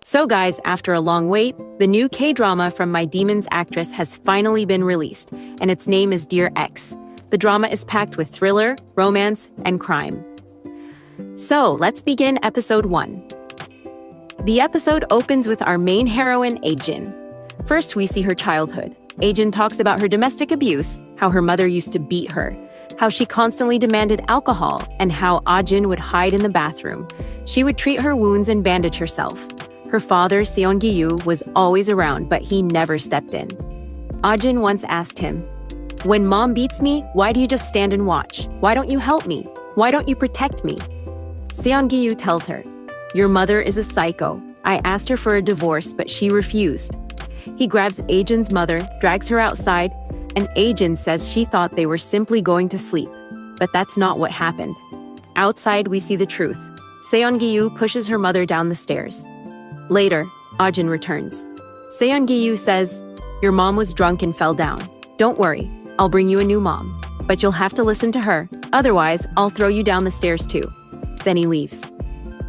So guys, after a long wait, the new K-drama from My Demon's actress has finally been released, and its name is Dear X. The drama is packed with thriller, romance, and crime. So, let's begin episode 1. The episode opens with our main heroine, Ajin. First, we see her childhood. Ajin talks about her domestic abuse, how her mother used to beat her, how she constantly demanded alcohol, and how Ajin would hide in the bathroom. She would treat her wounds and bandage herself. Her father, Seong-gi-yu, was always around, but he never stepped in. Ajin once asked him, "When mom beats me, why do you just stand and watch? Why don't you help me? Why don't you protect me?" Seong-gi-yu tells her, "Your mother is a psycho. I asked her for a divorce, but she refused." He grabs Ajin's mother, drags her outside, and Ajin says she thought they were simply going to sleep. But that's not what happened. Outside, we see the truth. Seong-gi-yu pushes her mother down the stairs. Later, Ajin returns. Seong-gi-yu says, "Your mom was drunk and fell down. Don't worry, I'll bring you a new mom. But you'll have to listen to her, otherwise I'll throw you down the stairs too." Then he leaves.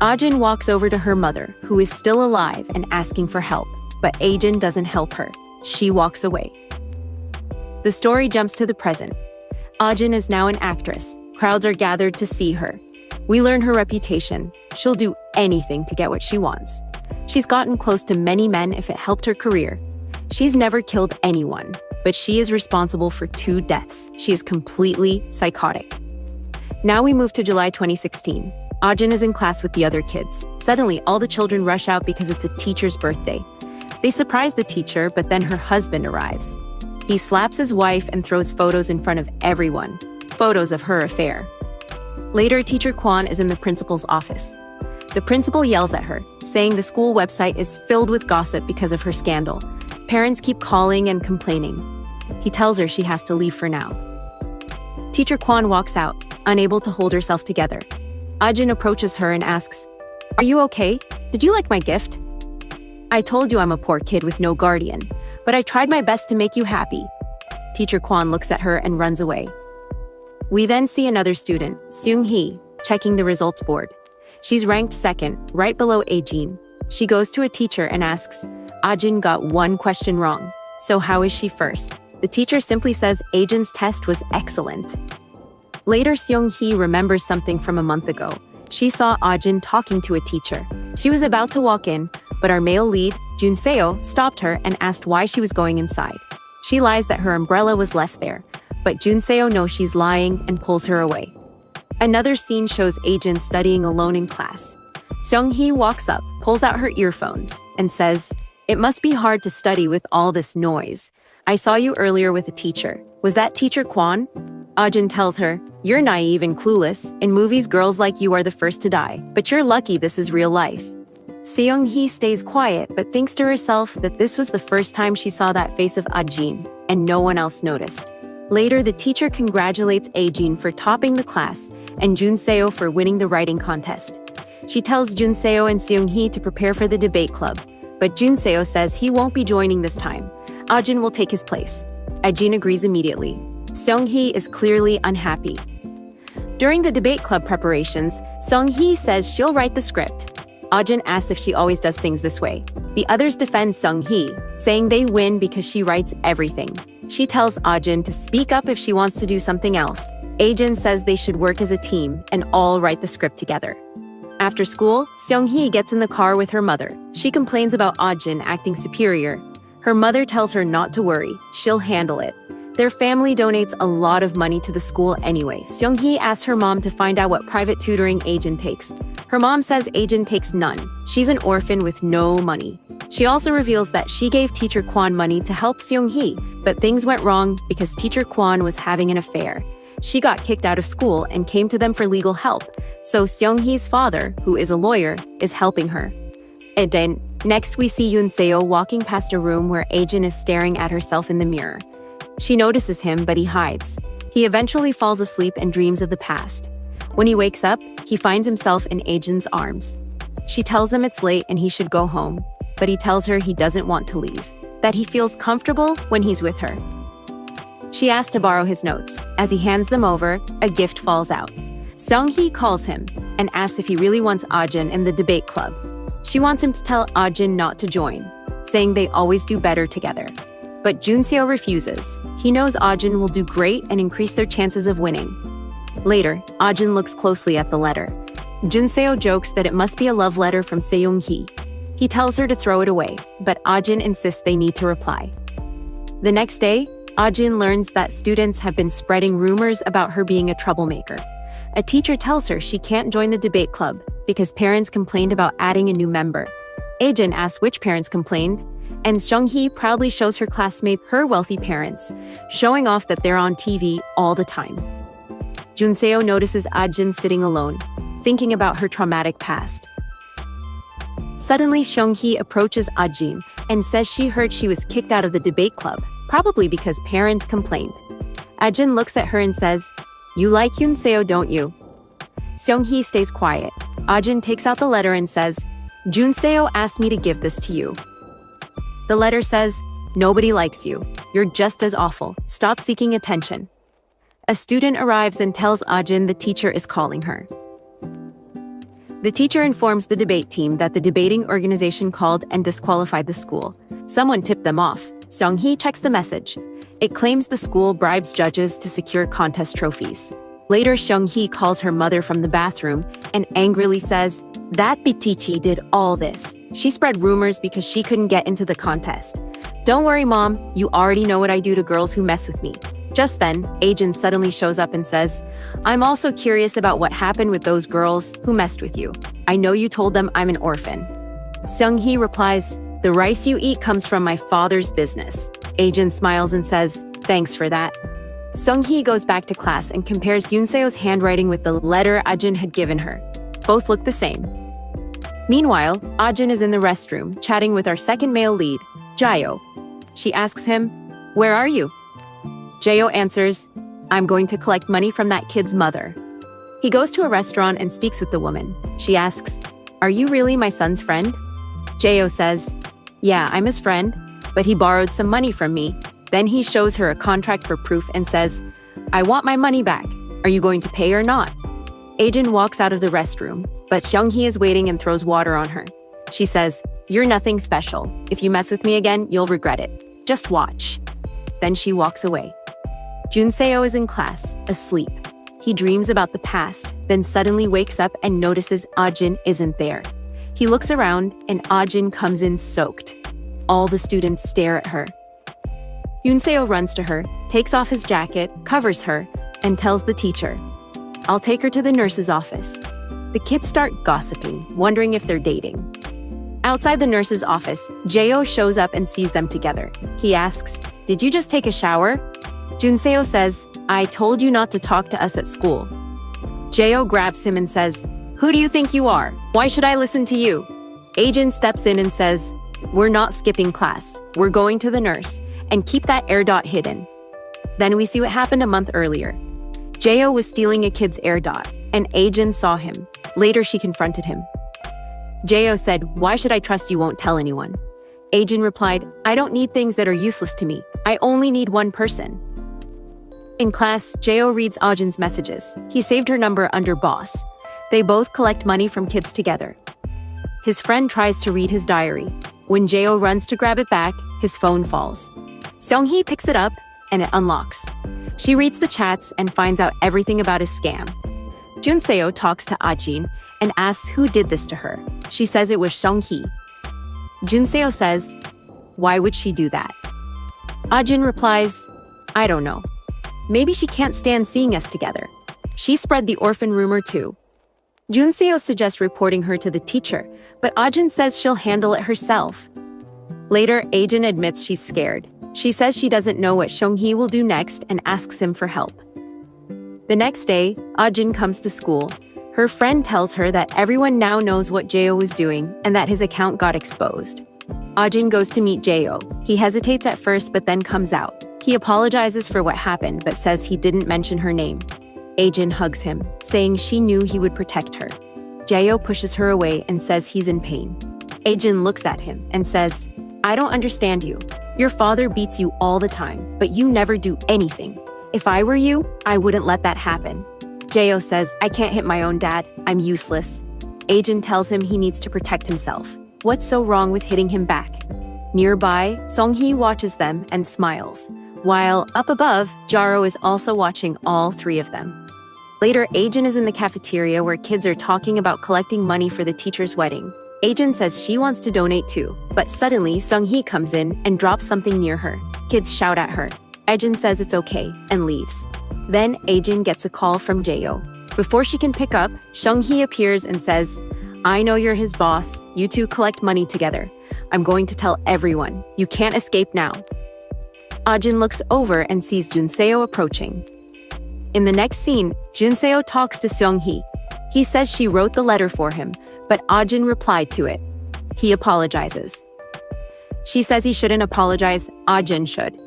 Ajin walks over to her mother, who is still alive and asking for help, but Ajin doesn't help her. She walks away. The story jumps to the present. Ajin is now an actress. Crowds are gathered to see her. We learn her reputation. She'll do anything to get what she wants. She's gotten close to many men if it helped her career. She's never killed anyone, but she is responsible for 2 deaths. She is completely psychotic. Now we move to July 2016. Ajin is in class with the other kids. Suddenly, all the children rush out because it's a teacher's birthday. They surprise the teacher, but then her husband arrives. He slaps his wife and throws photos in front of everyone. Photos of her affair. Later, teacher Kwon is in the principal's office. The principal yells at her, saying the school website is filled with gossip because of her scandal. Parents keep calling and complaining. He tells her she has to leave for now. Teacher Kwon walks out, unable to hold herself together. Ajin approaches her and asks, "Are you okay? Did you like my gift?" "I told you I'm a poor kid with no guardian, but I tried my best to make you happy." Teacher Kwon looks at her and runs away. We then see another student, Seung-hee, checking the results board. She's ranked second, right below Ajin. She goes to a teacher and asks, "Ajin got 1 question wrong, so how is she first?" The teacher simply says Ajin's test was excellent. Later, Seung-hee remembers something from a month ago. She saw Ajin talking to a teacher. She was about to walk in, but our male lead, Jun-seo, stopped her and asked why she was going inside. She lies that her umbrella was left there, but Jun-seo knows she's lying and pulls her away. Another scene shows Ajin studying alone in class. Seung-hee walks up, pulls out her earphones, and says, "It must be hard to study with all this noise. I saw you earlier with a teacher. Was that teacher Kwon?" Ajin tells her, "You're naive and clueless. In movies, girls like you are the first to die, but you're lucky this is real life." Seung-hee stays quiet, but thinks to herself that this was the first time she saw that face of Ajin, and no one else noticed. Later, the teacher congratulates Ajin for topping the class and Jun-seo for winning the writing contest. She tells Jun-seo and Seung-hee to prepare for the debate club, but Jun-seo says he won't be joining this time. Ajin will take his place. Ajin agrees immediately. Seung-hee is clearly unhappy. During the debate club preparations, Seung-hee says she'll write the script. Ajin asks if she always does things this way. The others defend Seung-hee, saying they win because she writes everything. She tells Ajin to speak up if she wants to do something else. Ajin says they should work as a team and all write the script together. After school, Seung-hee gets in the car with her mother. She complains about Ajin acting superior. Her mother tells her not to worry, she'll handle it. Their family donates a lot of money to the school anyway. Seung-hee asks her mom to find out what private tutoring Ajin takes. Her mom says Ajin takes none. She's an orphan with no money. She also reveals that she gave teacher Kwon money to help Seung-hee, but things went wrong because teacher Kwon was having an affair. She got kicked out of school and came to them for legal help, so Seung-hee's father, who is a lawyer, is helping her. And then, next we see Jun-seo walking past a room where Ajin is staring at herself in the mirror. She notices him, but he hides. He eventually falls asleep and dreams of the past. When he wakes up, he finds himself in Ajin's arms. She tells him it's late and he should go home, but he tells her he doesn't want to leave, that he feels comfortable when he's with her. She asks to borrow his notes. As he hands them over, a gift falls out. Seung-hee calls him and asks if he really wants Ajin in the debate club. She wants him to tell Ajin not to join, saying they always do better together. But Junseo refuses. He knows Ajin will do great and increase their chances of winning. Later, Ajin looks closely at the letter. Junseo jokes that it must be a love letter from Seyoung-hee. He tells her to throw it away, but Ajin insists they need to reply. The next day, Ajin learns that students have been spreading rumors about her being a troublemaker. A teacher tells her she can't join the debate club because parents complained about adding a new member. Ajin asks which parents complained, and Seung-hee proudly shows her classmates her wealthy parents, showing off that they're on TV all the time. Junseo notices Ajin sitting alone, thinking about her traumatic past. Suddenly, Seung-hee approaches Ajin and says she heard she was kicked out of the debate club, probably because parents complained. Ajin looks at her and says, "You like Junseo, don't you?" Seung-hee stays quiet. Ajin takes out the letter and says, "Junseo asked me to give this to you." The letter says, "Nobody likes you. You're just as awful. Stop seeking attention." A student arrives and tells Ajin the teacher is calling her. The teacher informs the debate team that the debating organization called and disqualified the school. Someone tipped them off. Seung-hee checks the message. It claims the school bribes judges to secure contest trophies. Later, Seung-hee calls her mother from the bathroom and angrily says, "That Bitichi did all this. She spread rumors because she couldn't get into the contest. Don't worry, Mom, you already know what I do to girls who mess with me." Just then, Ajin suddenly shows up and says, "I'm also curious about what happened with those girls who messed with you. I know you told them I'm an orphan." Seung-hee replies, "The rice you eat comes from my father's business." Ajin smiles and says, "Thanks for that." Seung-hee goes back to class and compares Yunseo's handwriting with the letter Ajin had given her. Both look the same. Meanwhile, Ajin is in the restroom, chatting with our second male lead, Jayo. She asks him, "Where are you?" Jayo answers, "I'm going to collect money from that kid's mother." He goes to a restaurant and speaks with the woman. She asks, "Are you really my son's friend?" Jayo says, "Yeah, I'm his friend, but he borrowed some money from me." Then he shows her a contract for proof and says, "I want my money back. Are you going to pay or not?" Ajin walks out of the restroom, but Seung-hee is waiting and throws water on her. She says, "You're nothing special. If you mess with me again, you'll regret it. Just watch." Then she walks away. Junseo is in class, asleep. He dreams about the past, then suddenly wakes up and notices Ajin isn't there. He looks around and Ajin comes in soaked. All the students stare at her. Junseo runs to her, takes off his jacket, covers her, and tells the teacher, "I'll take her to the nurse's office." The kids start gossiping, wondering if they're dating. Outside the nurse's office, Jayo shows up and sees them together. He asks, "Did you just take a shower?" Junseo says, "I told you not to talk to us at school." Jayo grabs him and says, "Who do you think you are? Why should I listen to you?" Ajin steps in and says, "We're not skipping class. We're going to the nurse, and keep that air dot hidden." Then we see what happened a month earlier. Jayo was stealing a kid's air dot, and Ajin saw him. Later, she confronted him. Jayo said, "Why should I trust you won't tell anyone?" Ajin replied, "I don't need things that are useless to me. I only need one person." In class, Jayo reads Ajin's messages. He saved her number under boss. They both collect money from kids together. His friend tries to read his diary. When Jayo runs to grab it back, his phone falls. Seung-hee picks it up, and it unlocks. She reads the chats and finds out everything about his scam. Junseo talks to Ajin and asks who did this to her. She says it was Seung-hee. Junseo says, "Why would she do that?" Ajin replies, "I don't know. Maybe she can't stand seeing us together. She spread the orphan rumor too." Junseo suggests reporting her to the teacher, but Ajin says she'll handle it herself. Later, Ajin admits she's scared. She says she doesn't know what Seung-hee will do next and asks him for help. The next day, Ajin comes to school. Her friend tells her that everyone now knows what Jayo was doing and that his account got exposed. Ajin goes to meet Jayo. He hesitates at first but then comes out. He apologizes for what happened but says he didn't mention her name. Ajin hugs him, saying she knew he would protect her. Jayo pushes her away and says he's in pain. Ajin looks at him and says, "I don't understand you. Your father beats you all the time, but you never do anything. If I were you, I wouldn't let that happen." Jayo says, "I can't hit my own dad. I'm useless." Ajin tells him he needs to protect himself. What's so wrong with hitting him back? Nearby, Sung-hee watches them and smiles, while up above, Jaro is also watching all three of them. Later, Ajin is in the cafeteria where kids are talking about collecting money for the teacher's wedding. Ajin says she wants to donate too, but suddenly Sung-hee comes in and drops something near her. Kids shout at her. Ajin says it's okay and leaves. Then Ajin gets a call from Jae-yo. Before she can pick up, Sung-hee appears and says, "I know you're his boss. You two collect money together. I'm going to tell everyone. You can't escape now." Ajin looks over and sees Junseo approaching. In the next scene, Junseo talks to Sung-hee. He says she wrote the letter for him, but Ajin replied to it. He apologizes. She says he shouldn't apologize, Ajin should.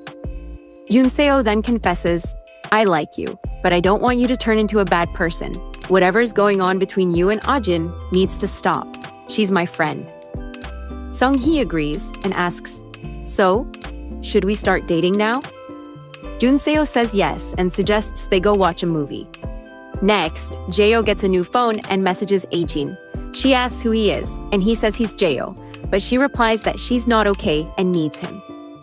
Junseo then confesses, "I like you, but I don't want you to turn into a bad person. Whatever's going on between you and Ajin needs to stop. She's my friend." Sung-hee agrees and asks, "So, should we start dating now?" Junseo says yes and suggests they go watch a movie. Next, Jae-yo gets a new phone and messages Ajin. She asks who he is, and he says he's Jae-yo, but she replies that she's not okay and needs him.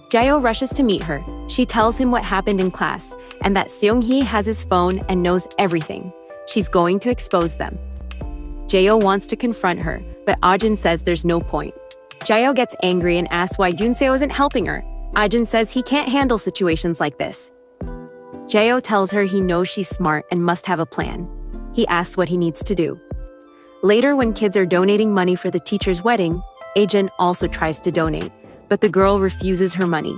Jae-yo rushes to meet her. She tells him what happened in class and that Seung-hee has his phone and knows everything. She's going to expose them. Jae-yo wants to confront her, but Ajin says there's no point. Jae-yo gets angry and asks why Junseo isn't helping her. Ajin says he can't handle situations like this. Jae-yo tells her he knows she's smart and must have a plan. He asks what he needs to do. Later, when kids are donating money for the teacher's wedding, Ajin also tries to donate, but the girl refuses her money.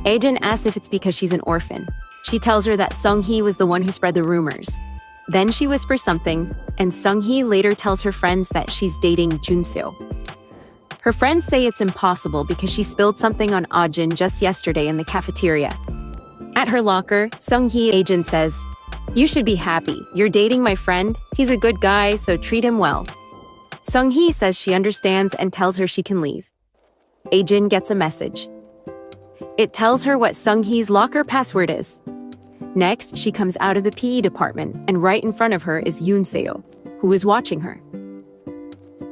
Ajin asks if it's because she's an orphan. She tells her that Sung-hee was the one who spread the rumors. Then she whispers something, and Sung-hee later tells her friends that she's dating Junseo. Her friends say it's impossible because she spilled something on Ajin just yesterday in the cafeteria. At her locker, Sung-hee Ajin says, "You should be happy. You're dating my friend. He's a good guy, so treat him well." Sung-hee says she understands and tells her she can leave. Ajin gets a message. It tells her what Sung-hee's locker password is. Next, she comes out of the PE department, and right in front of her is Junseo, who is watching her.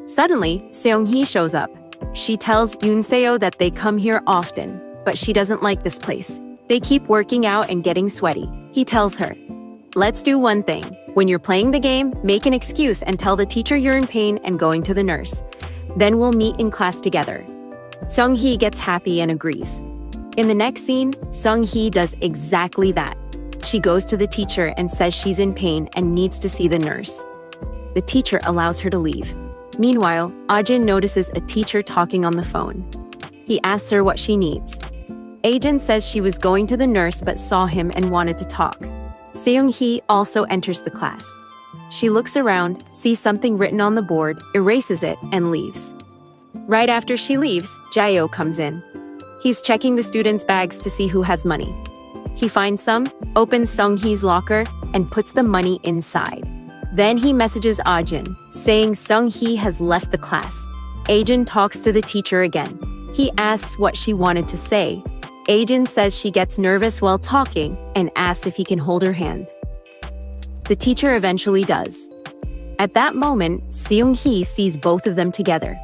Suddenly, Seung-hee shows up. She tells Junseo that they come here often, but she doesn't like this place. They keep working out and getting sweaty. He tells her, "Let's do one thing. When you're playing the game, make an excuse and tell the teacher you're in pain and going to the nurse. Then we'll meet in class together." Sung-hee gets happy and agrees. In the next scene, Sung-hee does exactly that. She goes to the teacher and says she's in pain and needs to see the nurse. The teacher allows her to leave. Meanwhile, Ajin notices a teacher talking on the phone. He asks her what she needs. Ajin says she was going to the nurse but saw him and wanted to talk. Seung-hee also enters the class. She looks around, sees something written on the board, erases it, and leaves. Right after she leaves, Jae-yo comes in. He's checking the students' bags to see who has money. He finds some, opens Sung-hee's locker, and puts the money inside. Then he messages Ajin, saying Sung-hee has left the class. Ajin talks to the teacher again. He asks what she wanted to say. Ajin says she gets nervous while talking and asks if he can hold her hand. The teacher eventually does. At that moment, Seung-hee sees both of them together.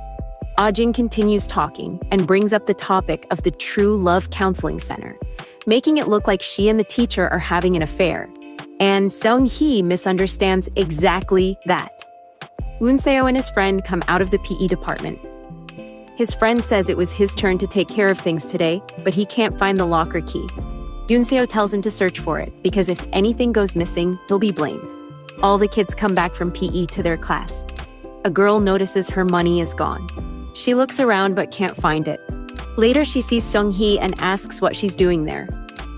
Ajin continues talking and brings up the topic of the True Love Counseling Center, making it look like she and the teacher are having an affair. And Sung-hee misunderstands exactly that. Junseo and his friend come out of the PE department. His friend says it was his turn to take care of things today, but he can't find the locker key. Junseo tells him to search for it, because if anything goes missing, he'll be blamed. All the kids come back from PE to their class. A girl notices her money is gone. She looks around but can't find it. Later, she sees Sung-hee and asks what she's doing there.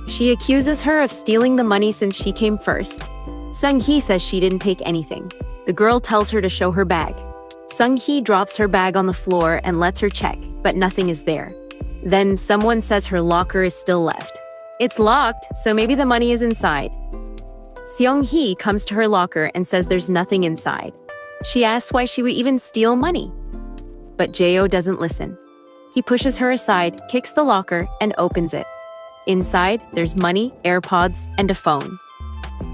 She accuses her of stealing the money since she came first. Sung-hee says she didn't take anything. The girl tells her to show her bag. Sung-hee drops her bag on the floor and lets her check, but nothing is there. Then someone says her locker is still left. It's locked, so maybe the money is inside. Seung-hee comes to her locker and says there's nothing inside. She asks why she would even steal money. But Jae-yo doesn't listen. He pushes her aside, kicks the locker, and opens it. Inside, there's money, AirPods, and a phone.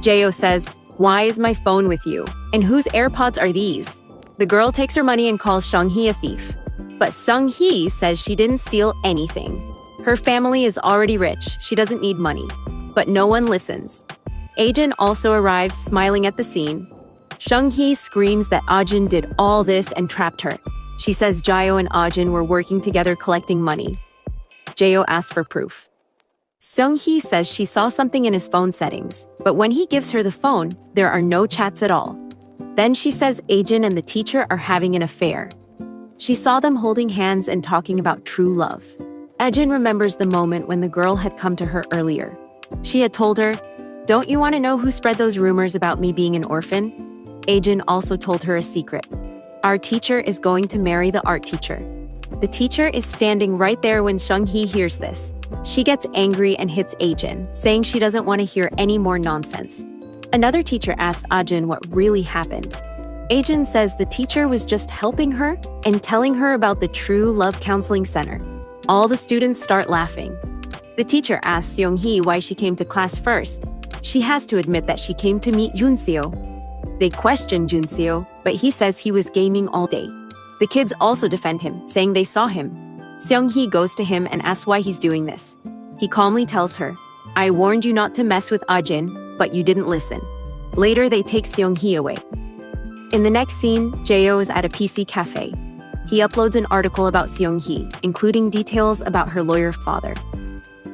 Jae-yo says, "Why is my phone with you? And whose AirPods are these?" The girl takes her money and calls Sung-hee a thief. But Sung-hee says she didn't steal anything. Her family is already rich, she doesn't need money. But no one listens. Ajin also arrives smiling at the scene. Sung-hee screams that Ajin did all this and trapped her. She says Jaeho and Ajin were working together collecting money. Jaeho asks for proof. Sung-hee says she saw something in his phone settings, but when he gives her the phone, there are no chats at all. Then she says Ajin and the teacher are having an affair. She saw them holding hands and talking about true love. Ajin remembers the moment when the girl had come to her earlier. She had told her, "Don't you want to know who spread those rumors about me being an orphan?" Ajin also told her a secret. Our teacher is going to marry the art teacher. The teacher is standing right there when Sung-hee hears this. She gets angry and hits Ajin, saying she doesn't want to hear any more nonsense. Another teacher asks Ajin what really happened. Ajin says the teacher was just helping her and telling her about the True Love Counseling Center. All the students start laughing. The teacher asks Seong-hee why she came to class first. She has to admit that she came to meet Junseo. They question Junseo, but he says he was gaming all day. The kids also defend him, saying they saw him. Seong-hee goes to him and asks why he's doing this. He calmly tells her, "I warned you not to mess with Ajin, but you didn't listen." Later, they take Seong-hee away. In the next scene, Jaeho is at a PC cafe. He uploads an article about Seong-hee, including details about her lawyer father.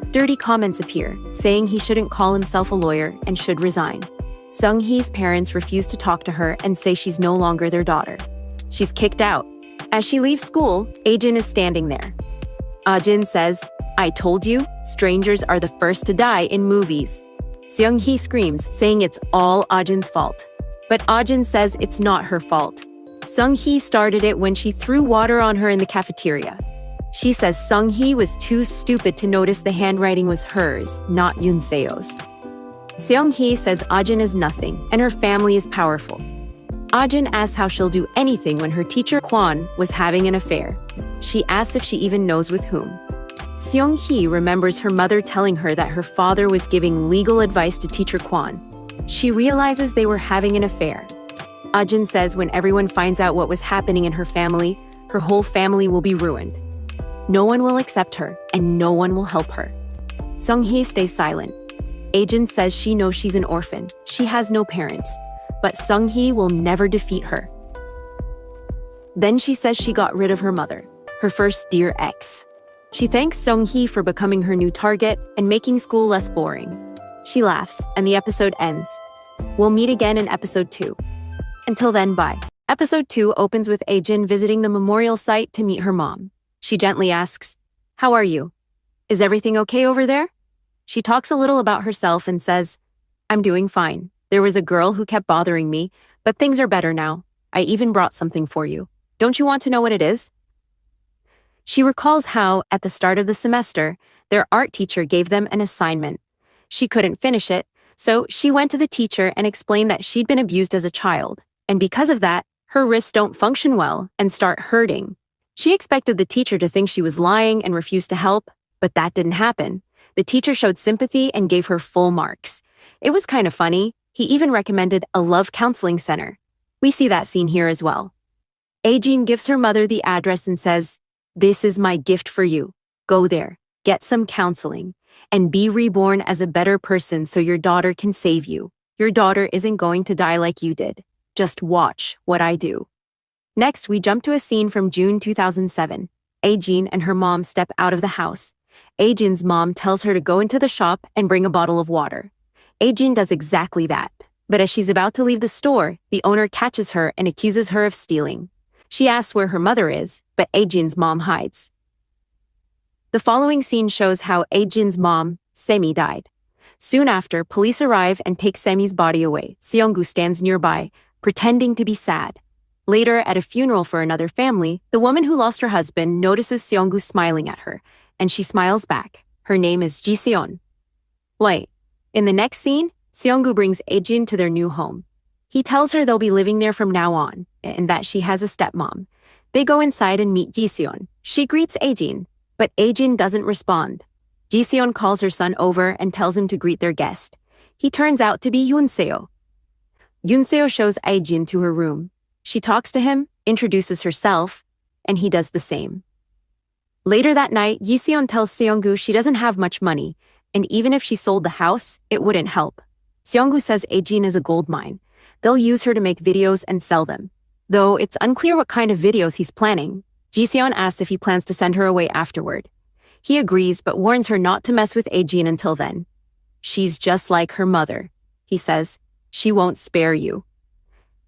Dirty comments appear, saying he shouldn't call himself a lawyer and should resign. Sung-hee's parents refuse to talk to her and say she's no longer their daughter. She's kicked out. As she leaves school, Ajin is standing there. Ajin says, "I told you, strangers are the first to die in movies." Seong-hee screams, saying it's all Ajin's fault. But Ajin says it's not her fault. Sung-hee started it when she threw water on her in the cafeteria. She says Sung-hee was too stupid to notice the handwriting was hers, not Yunseo's. Seong-hee says Ajin is nothing and her family is powerful. Ajin asks how she'll do anything when her teacher Kwon was having an affair. She asks if she even knows with whom. Seong-hee remembers her mother telling her that her father was giving legal advice to teacher Kwon. She realizes they were having an affair. Ajin says when everyone finds out what was happening in her family, her whole family will be ruined. No one will accept her, and no one will help her. Sung-hee stays silent. Ajin says she knows she's an orphan. She has no parents. But Sung-hee will never defeat her. Then she says she got rid of her mother, her first dear ex. She thanks Sung-hee for becoming her new target and making school less boring. She laughs, and the episode ends. We'll meet again in episode 2. Until then, bye. Episode 2 opens with Ajin visiting the memorial site to meet her mom. She gently asks, "How are you? Is everything okay over there?" She talks a little about herself and says, "I'm doing fine. There was a girl who kept bothering me, but things are better now. I even brought something for you. Don't you want to know what it is?" She recalls how, at the start of the semester, their art teacher gave them an assignment. She couldn't finish it, so she went to the teacher and explained that she'd been abused as a child, and because of that, her wrists don't function well and start hurting. She expected the teacher to think she was lying and refused to help, but that didn't happen. The teacher showed sympathy and gave her full marks. It was kind of funny. He even recommended a love counseling center. We see that scene here as well. Ajin gives her mother the address and says, "This is my gift for you. Go there, get some counseling, and be reborn as a better person so your daughter can save you. Your daughter isn't going to die like you did. Just watch what I do." Next, we jump to a scene from June 2007. Ajin and her mom step out of the house. Ajin's mom tells her to go into the shop and bring a bottle of water. Ajin does exactly that, but as she's about to leave the store, the owner catches her and accuses her of stealing. She asks where her mother is, but Ajin's mom hides. The following scene shows how Ajin's mom, Semi, died. Soon after, police arrive and take Semi's body away. Seong-gu stands nearby, pretending to be sad. Later, at a funeral for another family, the woman who lost her husband notices Seong-gu smiling at her, and she smiles back. Her name is Ji-seon. Wait. In the next scene, Seong-gu brings Ajin to their new home. He tells her they'll be living there from now on, and that she has a stepmom. They go inside and meet Ji-seon. She greets Ajin, but Ajin doesn't respond. Ji-seon calls her son over and tells him to greet their guest. He turns out to be Yunseo. Yunseo shows Ajin to her room. She talks to him, introduces herself, and he does the same. Later that night, Yiseon tells Seonggu she doesn't have much money, and even if she sold the house, it wouldn't help. Seonggu says Aejin is a gold mine. They'll use her to make videos and sell them. Though it's unclear what kind of videos he's planning. Jiseon asks if he plans to send her away afterward. He agrees but warns her not to mess with Aejin until then. She's just like her mother, he says. She won't spare you.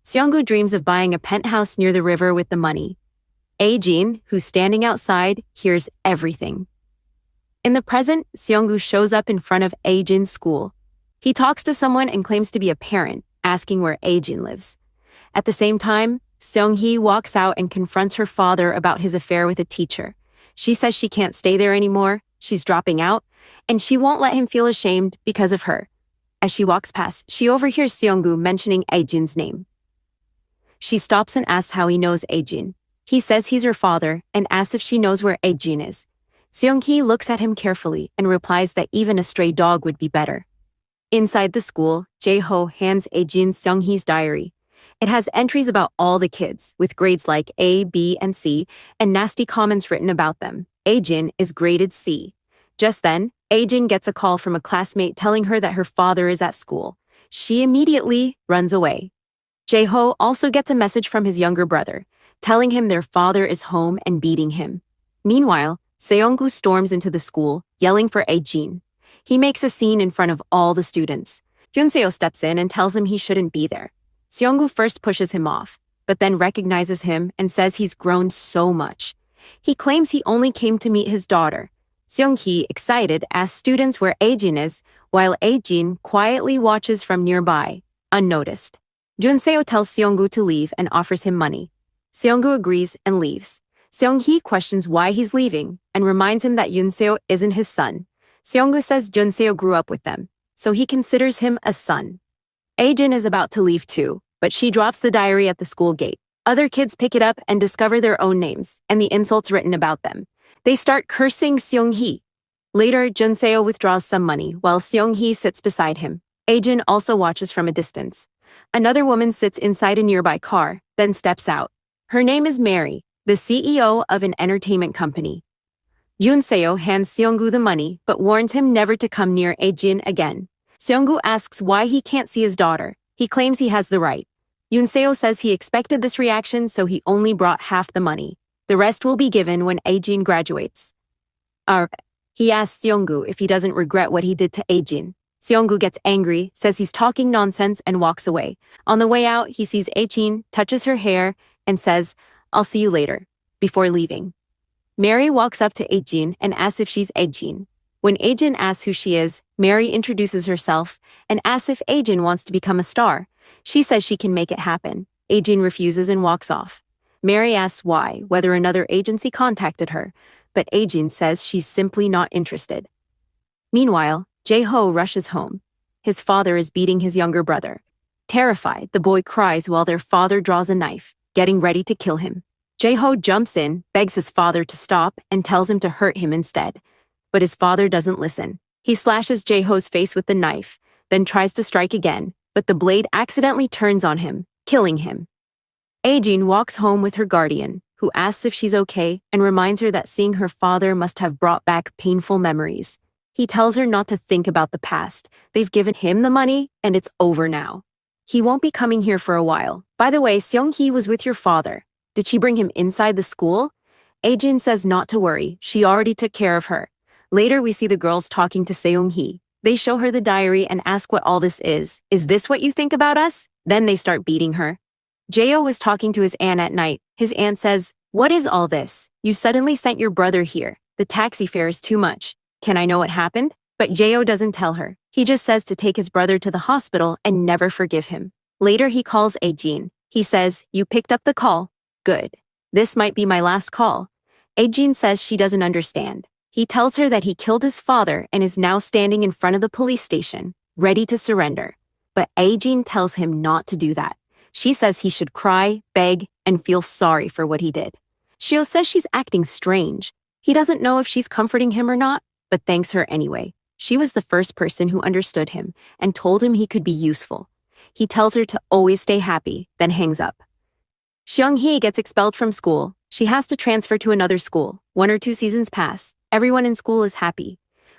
Seonggu dreams of buying a penthouse near the river with the money. Aejin, who's standing outside, hears everything. In the present, Seonggu shows up in front of Aejin's school. He talks to someone and claims to be a parent, asking where Aejin lives. At the same time, Seonghee walks out and confronts her father about his affair with a teacher. She says she can't stay there anymore, she's dropping out, and she won't let him feel ashamed because of her. As she walks past, she overhears Seonggu mentioning Aejin's name. She stops and asks how he knows Aejin. He says he's her father and asks if she knows where Aejin is. Seonghee looks at him carefully and replies that even a stray dog would be better. Inside the school, Jae-ho hands Aejin Seonghee's diary. It has entries about all the kids, with grades like A, B, and C, and nasty comments written about them. Aejin is graded C. Just then, Aejin gets a call from a classmate telling her that her father is at school. She immediately runs away. Jae-ho also gets a message from his younger brother, telling him their father is home and beating him. Meanwhile, Seonggu storms into the school, yelling for Aejin. He makes a scene in front of all the students. Junseo steps in and tells him he shouldn't be there. Seonggu first pushes him off, but then recognizes him and says he's grown so much. He claims he only came to meet his daughter. Seonghee, excited, asks students where Aejin is, while Aejin quietly watches from nearby, unnoticed. Junseo tells Seonggu to leave and offers him money. Seonggu agrees and leaves. Seonghee questions why he's leaving and reminds him that Junseo isn't his son. Seonggu says Junseo grew up with them, so he considers him a son. Aejin is about to leave too, but she drops the diary at the school gate. Other kids pick it up and discover their own names and the insults written about them. They start cursing Seonghee. Later, Junseo withdraws some money while Seonghee sits beside him. Aejin also watches from a distance. Another woman sits inside a nearby car, then steps out. Her name is Mary, the CEO of an entertainment company. Junseo hands Seonggu the money but warns him never to come near Aejin again. Seonggu asks why he can't see his daughter. He claims he has the right. Junseo says he expected this reaction, so he only brought half the money. The rest will be given when Aejin graduates. He asks Seonggu if he doesn't regret what he did to Aejin. Seonggu gets angry, says he's talking nonsense, and walks away. On the way out, he sees Aejin, touches her hair, and says, "I'll see you later," before leaving. Mary walks up to Aejin and asks if she's Aejin. When Aejin asks who she is, Mary introduces herself and asks if Aejin wants to become a star. She says she can make it happen. Aejin refuses and walks off. Mary asks why, whether another agency contacted her, but Aejin says she's simply not interested. Meanwhile, Jae-ho rushes home. His father is beating his younger brother. Terrified, the boy cries while their father draws a knife, getting ready to kill him. Jae-ho jumps in, begs his father to stop, and tells him to hurt him instead. But his father doesn't listen. He slashes Jae-ho's face with the knife, then tries to strike again, but the blade accidentally turns on him, killing him. Aejin walks home with her guardian, who asks if she's okay and reminds her that seeing her father must have brought back painful memories. He tells her not to think about the past. They've given him the money, and it's over now. He won't be coming here for a while. By the way, Seonghee was with your father. Did she bring him inside the school? Aejin says not to worry, she already took care of her. Later, we see the girls talking to Seonghee. They show her the diary and ask what all this is. Is this what you think about us? Then they start beating her. Jae-ho was talking to his aunt at night. His aunt says, "What is all this? You suddenly sent your brother here. The taxi fare is too much. Can I know what happened?" But Jae-ho doesn't tell her. He just says to take his brother to the hospital and never forgive him. Later, he calls Aejin. He says, "You picked up the call. Good. This might be my last call." Aejin says she doesn't understand. He tells her that he killed his father and is now standing in front of the police station, ready to surrender. But Aejin tells him not to do that. She says he should cry, beg, and feel sorry for what he did. Shio says she's acting strange. He doesn't know if she's comforting him or not, but thanks her anyway. She was the first person who understood him and told him he could be useful. He tells her to always stay happy, then hangs up. Seonghee gets expelled from school. She has to transfer to another school. 1 or 2 seasons pass. Everyone in school is happy.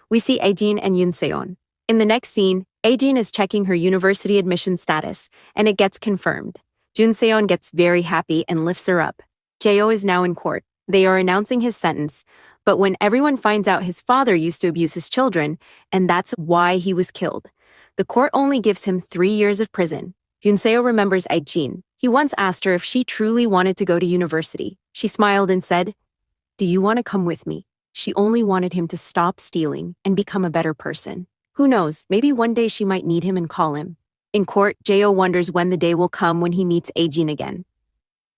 We see Aejin and Yoon-seon. In the next scene, Aejin is checking her university admission status, and it gets confirmed. Yoon-seon gets very happy and lifts her up. Jae-oh is now in court. They are announcing his sentence, but when everyone finds out his father used to abuse his children, and that's why he was killed, the court only gives him 3 years of prison. Yoon-seo remembers Aejin. He once asked her if she truly wanted to go to university. She smiled and said, "Do you want to come with me?" She only wanted him to stop stealing and become a better person. Who knows, maybe one day she might need him and call him. In court, Jae-oh wonders when the day will come when he meets Aejin again.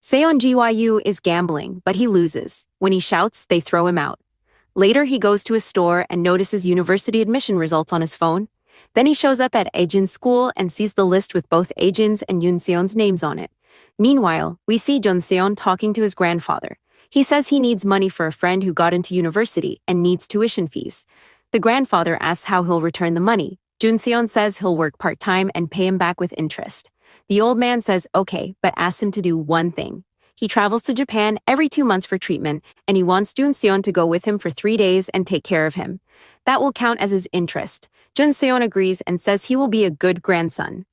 Seon Gyu is gambling, but he loses. When he shouts, they throw him out. Later, he goes to a store and notices university admission results on his phone. Then he shows up at Aejin's school and sees the list with both Aejin's and Yoon-seon's names on it. Meanwhile, we see Jun-seon talking to his grandfather. He says he needs money for a friend who got into university and needs tuition fees. The grandfather asks how he'll return the money. Jun-seon says he'll work part-time and pay him back with interest. The old man says okay, but asks him to do one thing. He travels to Japan every 2 months for treatment, and he wants Jun-seon to go with him for 3 days and take care of him. That will count as his interest. Jun-seon agrees and says he will be a good grandson.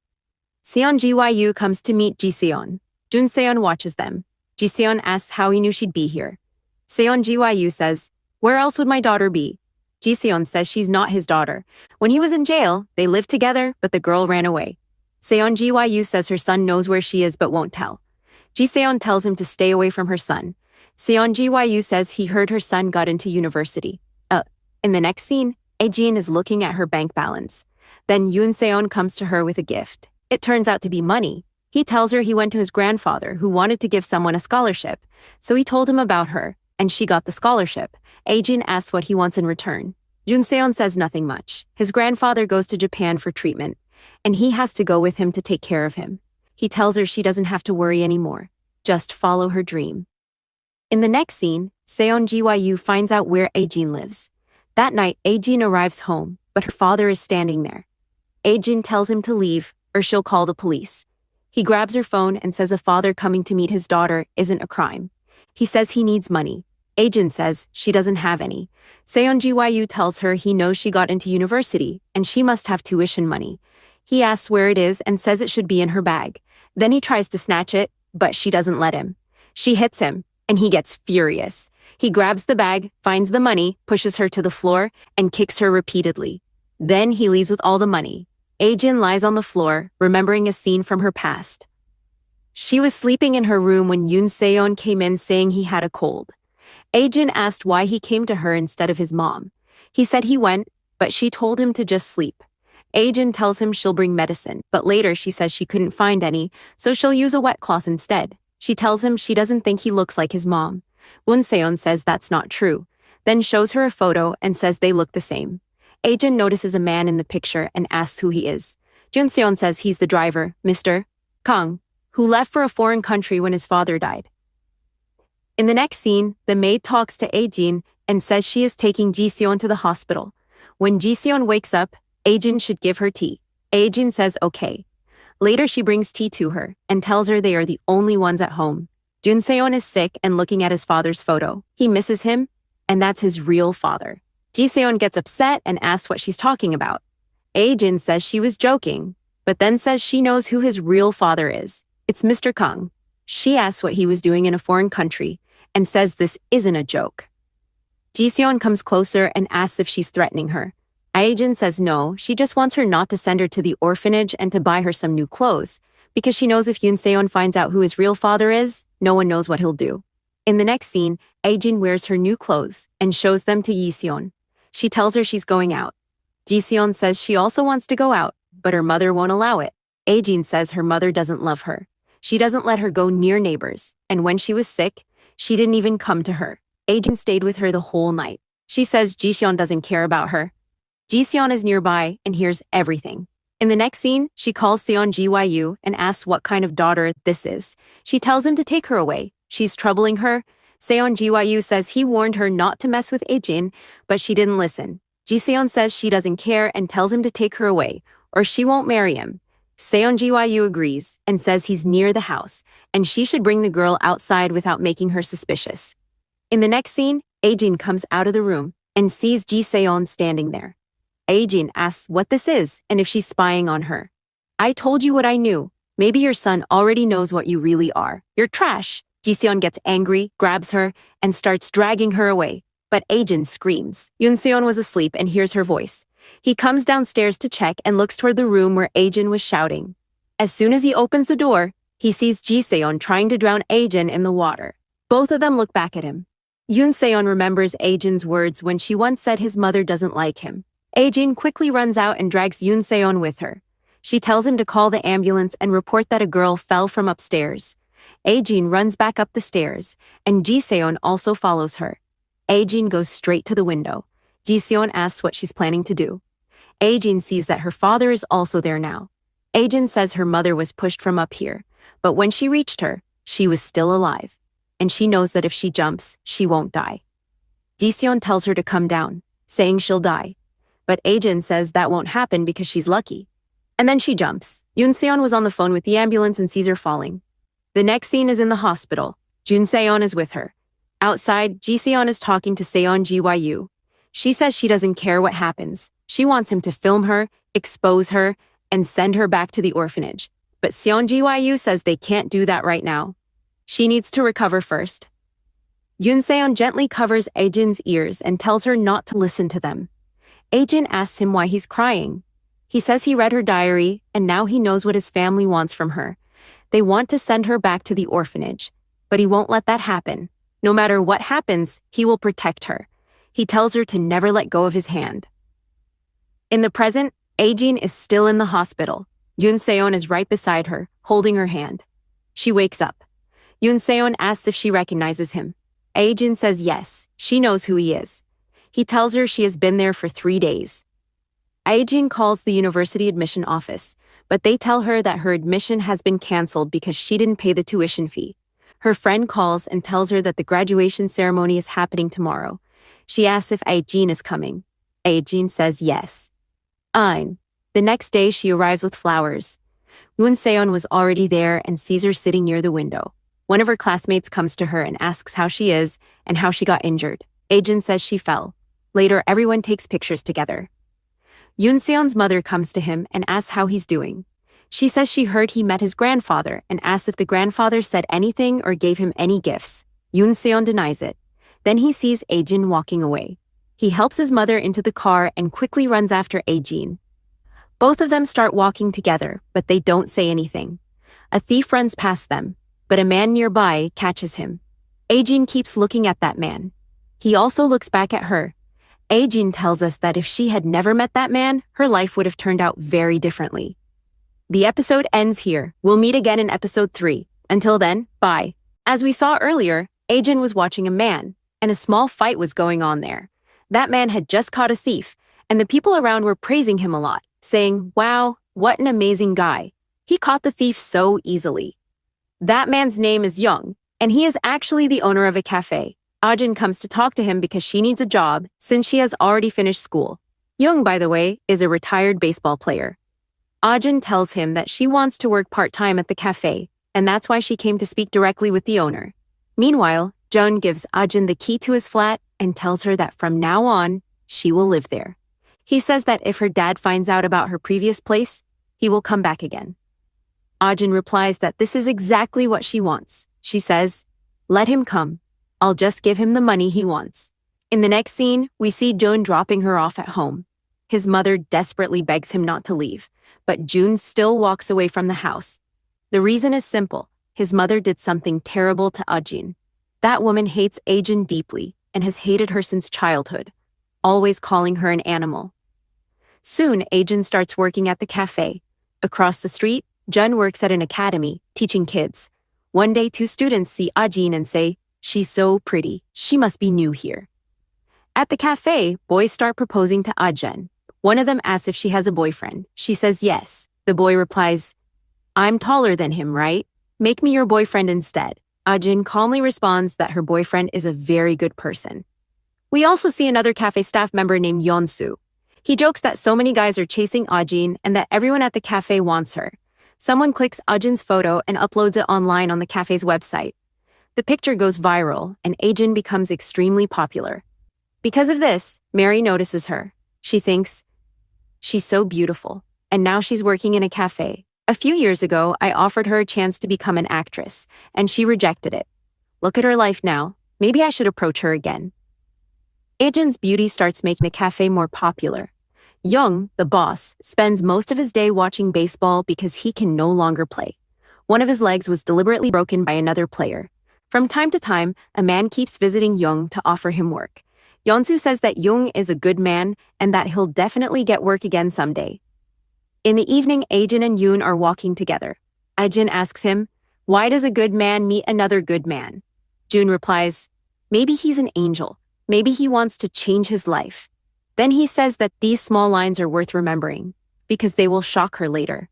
Seon Gyu comes to meet Ji-seon. Jun-seon watches them. Ji-seon asks how he knew she'd be here. Seon Gyu says, "Where else would my daughter be?" Ji-seon says she's not his daughter. When he was in jail, they lived together, but the girl ran away. Seon Gyu says her son knows where she is but won't tell. Ji-seon tells him to stay away from her son. Seon Gyu says he heard her son got into university. In the next scene, Aejin is looking at her bank balance. Then Yoon-seon comes to her with a gift. It turns out to be money. He tells her he went to his grandfather who wanted to give someone a scholarship, so he told him about her, and she got the scholarship. Aejin asks what he wants in return. Yoon-seon says nothing much. His grandfather goes to Japan for treatment, and he has to go with him to take care of him. He tells her she doesn't have to worry anymore. Just follow her dream. In the next scene, Seon Gyu finds out where Aejin lives. That night, Aejin arrives home, but her father is standing there. Aejin tells him to leave, or she'll call the police. He grabs her phone and says a father coming to meet his daughter isn't a crime. He says he needs money. Aejin says she doesn't have any. Seon Gyu tells her he knows she got into university, and she must have tuition money. He asks where it is and says it should be in her bag. Then he tries to snatch it, but she doesn't let him. She hits him, and he gets furious. He grabs the bag, finds the money, pushes her to the floor, and kicks her repeatedly. Then he leaves with all the money. Aejin lies on the floor, remembering a scene from her past. She was sleeping in her room when Yoon-seon came in saying he had a cold. Aejin asked why he came to her instead of his mom. He said he went, but she told him to just sleep. Aejin tells him she'll bring medicine, but later she says she couldn't find any, so she'll use a wet cloth instead. She tells him she doesn't think he looks like his mom. Woon-seon says that's not true, then shows her a photo and says they look the same. Aejin notices a man in the picture and asks who he is. Jun-seon says he's the driver, Mr. Kang, who left for a foreign country when his father died. In the next scene, the maid talks to Aejin and says she is taking Ji-seon to the hospital. When Ji-seon wakes up, Aejin should give her tea. Aejin says okay. Later she brings tea to her and tells her they are the only ones at home. Jun-seon is sick and looking at his father's photo. He misses him, and that's his real father. Ji-seon gets upset and asks what she's talking about. Aejin says she was joking, but then says she knows who his real father is. It's Mr. Kang. She asks what he was doing in a foreign country and says this isn't a joke. Ji-seon comes closer and asks if she's threatening her. Aejin says no, she just wants her not to send her to the orphanage and to buy her some new clothes, because she knows if Yoon-seon finds out who his real father is, no one knows what he'll do. In the next scene, Aejin wears her new clothes and shows them to Ji-seon. She tells her she's going out. Ji-seon says she also wants to go out, but her mother won't allow it. Aejin says her mother doesn't love her. She doesn't let her go near neighbors, and when she was sick, she didn't even come to her. Aejin stayed with her the whole night. She says Ji-seon doesn't care about her. Ji-seon is nearby and hears everything. In the next scene, she calls Seon Gyu and asks what kind of daughter this is. She tells him to take her away. She's troubling her. Seon Gyu says he warned her not to mess with Aejin, but she didn't listen. Ji-seon says she doesn't care and tells him to take her away, or she won't marry him. Seon agrees and says he's near the house, and she should bring the girl outside without making her suspicious. In the next scene, Aejin comes out of the room and sees Ji Seon standing there. Aejin asks what this is and if she's spying on her. I told you what I knew. Maybe your son already knows what you really are. You're trash. Ji Seon gets angry, grabs her, and starts dragging her away. But Aejin screams. Yoon Seon was asleep and hears her voice. He comes downstairs to check and looks toward the room where Aejin was shouting. As soon as he opens the door, he sees Ji Seon trying to drown Aejin in the water. Both of them look back at him. Yoon Seon remembers Aejin's words when she once said his mother doesn't like him. Aejin quickly runs out and drags Yoon Seon with her. She tells him to call the ambulance and report that a girl fell from upstairs. Aejin runs back up the stairs, and Ji Seon also follows her. Aejin goes straight to the window. Ji Seon asks what she's planning to do. Aejin sees that her father is also there now. Aejin says her mother was pushed from up here, but when she reached her, she was still alive, and she knows that if she jumps, she won't die. Ji Seon tells her to come down, saying she'll die, but Aejin says that won't happen because she's lucky. And then she jumps. Yoon Seon was on the phone with the ambulance and sees her falling. The next scene is in the hospital. Jun Seon is with her. Outside, Ji Seon is talking to Seon Gyu. She says she doesn't care what happens. She wants him to film her, expose her, and send her back to the orphanage. But Seon Gyu says they can't do that right now. She needs to recover first. Yoon Seon gently covers Aejin's ears and tells her not to listen to them. Aejin asks him why he's crying. He says he read her diary, and now he knows what his family wants from her. They want to send her back to the orphanage, but he won't let that happen. No matter what happens, he will protect her. He tells her to never let go of his hand. In the present, Aejin is still in the hospital. Yoon Seon is right beside her, holding her hand. She wakes up. Yoon Seon asks if she recognizes him. Aejin says yes, she knows who he is. He tells her she has been there for 3 days. Aejin calls the university admission office, but they tell her that her admission has been canceled because she didn't pay the tuition fee. Her friend calls and tells her that the graduation ceremony is happening tomorrow. She asks if Aejin is coming. Aejin says yes. The next day she arrives with flowers. Yoon Seon was already there and sees her sitting near the window. One of her classmates comes to her and asks how she is and how she got injured. Aejin says she fell. Later, everyone takes pictures together. Yoon Seon's mother comes to him and asks how he's doing. She says she heard he met his grandfather and asks if the grandfather said anything or gave him any gifts. Yoon Seon denies it. Then he sees Aejin walking away. He helps his mother into the car and quickly runs after Aejin. Both of them start walking together, but they don't say anything. A thief runs past them, but a man nearby catches him. Aejin keeps looking at that man. He also looks back at her. Aejin tells us that if she had never met that man, her life would have turned out very differently. The episode ends here. We'll meet again in episode 3. Until then, bye. As we saw earlier, Aejin was watching a man, and a small fight was going on there. That man had just caught a thief, and the people around were praising him a lot, saying, "Wow, what an amazing guy. He caught the thief so easily." That man's name is Young, and he is actually the owner of a cafe. Ajin comes to talk to him because she needs a job since she has already finished school. Young, by the way, is a retired baseball player. Ajin tells him that she wants to work part-time at the cafe, and that's why she came to speak directly with the owner. Meanwhile, Jun gives Ajin the key to his flat and tells her that from now on, she will live there. He says that if her dad finds out about her previous place, he will come back again. Ajin replies that this is exactly what she wants. She says, "Let him come. I'll just give him the money he wants." In the next scene, we see Jun dropping her off at home. His mother desperately begs him not to leave, but Jun still walks away from the house. The reason is simple. His mother did something terrible to Ajin. That woman hates Aejin deeply and has hated her since childhood, always calling her an animal. Soon, Aejin starts working at the cafe. Across the street, Jun works at an academy, teaching kids. One day, 2 students see Ajin and say, "She's so pretty. She must be new here." At the cafe, boys start proposing to Ajin. One of them asks if she has a boyfriend. She says yes. The boy replies, "I'm taller than him, right? Make me your boyfriend instead." Ajin calmly responds that her boyfriend is a very good person. We also see another cafe staff member named Yeonsu. He jokes that so many guys are chasing Ajin and that everyone at the cafe wants her. Someone clicks Ajin's photo and uploads it online on the cafe's website. The picture goes viral, and Ajin becomes extremely popular. Because of this, Mary notices her. She thinks, she's so beautiful, and now she's working in a cafe. A few years ago, I offered her a chance to become an actress, and she rejected it. Look at her life now. Maybe I should approach her again. Ajin's beauty starts making the cafe more popular. Young, the boss, spends most of his day watching baseball because he can no longer play. One of his legs was deliberately broken by another player. From time to time, a man keeps visiting Young to offer him work. Yeonsu says that Young is a good man and that he'll definitely get work again someday. In the evening, Ajin and Yoon are walking together. Ajin asks him, "Why does a good man meet another good man?" Joon replies, "Maybe he's an angel. Maybe he wants to change his life." Then he says that these small lines are worth remembering, because they will shock her later.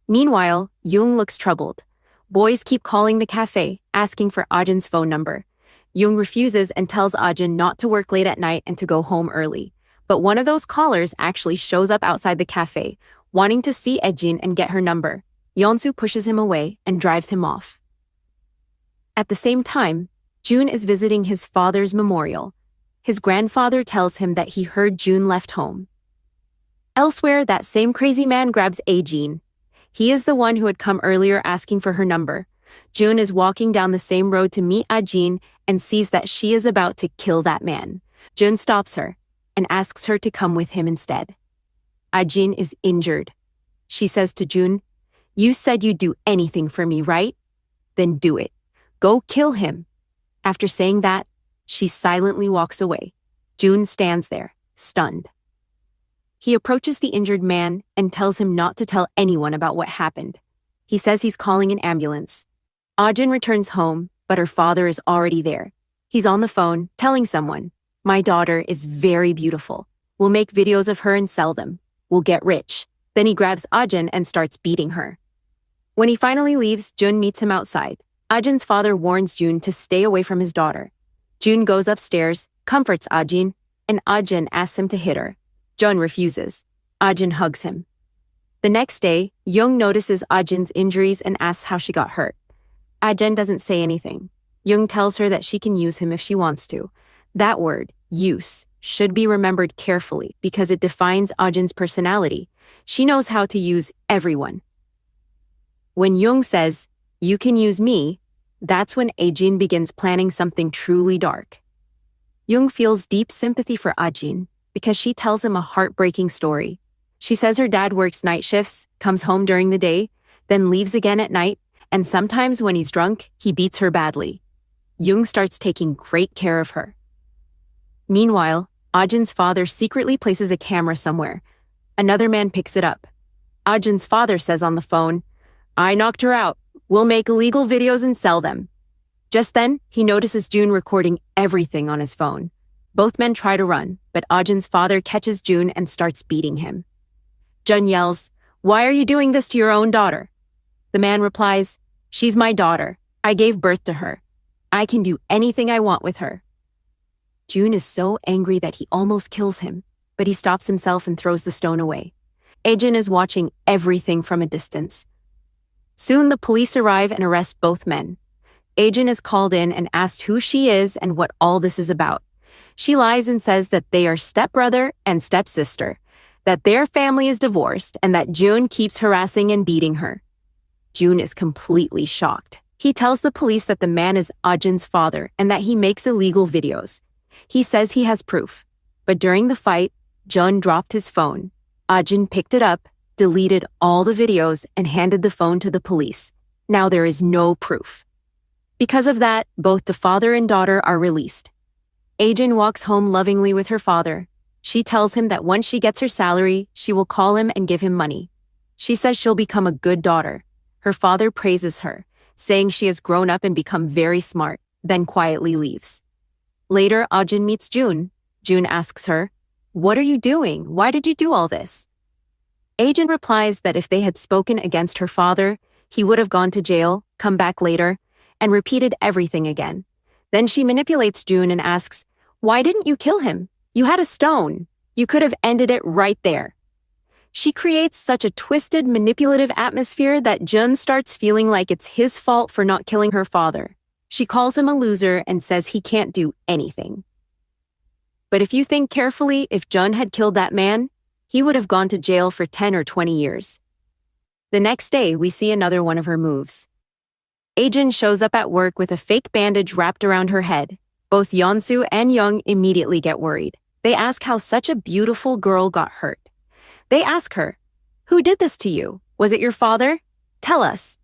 Meanwhile, Young looks troubled. Boys keep calling the cafe, asking for Ajin's phone number. Young refuses and tells Ajin not to work late at night and to go home early. But one of those callers actually shows up outside the cafe, wanting to see Ajin and get her number. Yeonsu pushes him away and drives him off. At the same time, Joon is visiting his father's memorial. His grandfather tells him that he heard Joon left home. Elsewhere, that same crazy man grabs Ajin. He is the one who had come earlier asking for her number. Joon is walking down the same road to meet Ajin and sees that she is about to kill that man. Joon stops her and asks her to come with him instead. Ajin is injured. She says to Joon, "You said you'd do anything for me, right? Then do it. Go kill him." After saying that, she silently walks away. Joon stands there, stunned. He approaches the injured man and tells him not to tell anyone about what happened. He says he's calling an ambulance. Ajin returns home, but her father is already there. He's on the phone, telling someone, "My daughter is very beautiful. We'll make videos of her and sell them. We'll get rich." Then he grabs Ajin and starts beating her. When he finally leaves, Joon meets him outside. Ajin's father warns Joon to stay away from his daughter. Joon goes upstairs, comforts Ajin, and Ajin asks him to hit her. Joon refuses. Ajin hugs him. The next day, Young notices Ajin's injuries and asks how she got hurt. Ajin doesn't say anything. Young tells her that she can use him if she wants to. That word, use, should be remembered carefully because it defines Ajin's personality. She knows how to use everyone. When Young says, "You can use me," that's when Ajin begins planning something truly dark. Young feels deep sympathy for Ajin because she tells him a heartbreaking story. She says her dad works night shifts, comes home during the day, then leaves again at night, and sometimes when he's drunk, he beats her badly. Young starts taking great care of her. Meanwhile, Ajin's father secretly places a camera somewhere. Another man picks it up. Ajin's father says on the phone, "I knocked her out. We'll make illegal videos and sell them." Just then, he notices Joon recording everything on his phone. Both men try to run, but Ajin's father catches Joon and starts beating him. Joon yells, "Why are you doing this to your own daughter?" The man replies, "She's my daughter. I gave birth to her. I can do anything I want with her." Joon is so angry that he almost kills him, but he stops himself and throws the stone away. Ajin is watching everything from a distance. Soon the police arrive and arrest both men. Ajin is called in and asked who she is and what all this is about. She lies and says that they are stepbrother and stepsister, that their family is divorced, and that Joon keeps harassing and beating her. Joon is completely shocked. He tells the police that the man is Ajin's father and that he makes illegal videos. He says he has proof. But during the fight, Joon dropped his phone. Ajin picked it up, deleted all the videos, and handed the phone to the police. Now there is no proof. Because of that, both the father and daughter are released. Ajin walks home lovingly with her father. She tells him that once she gets her salary, she will call him and give him money. She says she'll become a good daughter. Her father praises her, saying she has grown up and become very smart, then quietly leaves. Later, Ajin meets Joon. Joon asks her, "What are you doing? Why did you do all this?" Ajin replies that if they had spoken against her father, he would have gone to jail, come back later, and repeated everything again. Then she manipulates Joon and asks, "Why didn't you kill him? You had a stone. You could have ended it right there." She creates such a twisted, manipulative atmosphere that Jun starts feeling like it's his fault for not killing her father. She calls him a loser and says he can't do anything. But if you think carefully, if Jun had killed that man, he would have gone to jail for 10 or 20 years. The next day, we see another one of her moves. Ajin shows up at work with a fake bandage wrapped around her head. Both Yeonsu and Young immediately get worried. They ask how such a beautiful girl got hurt. They ask her, "Who did this to you? Was it your father? Tell us."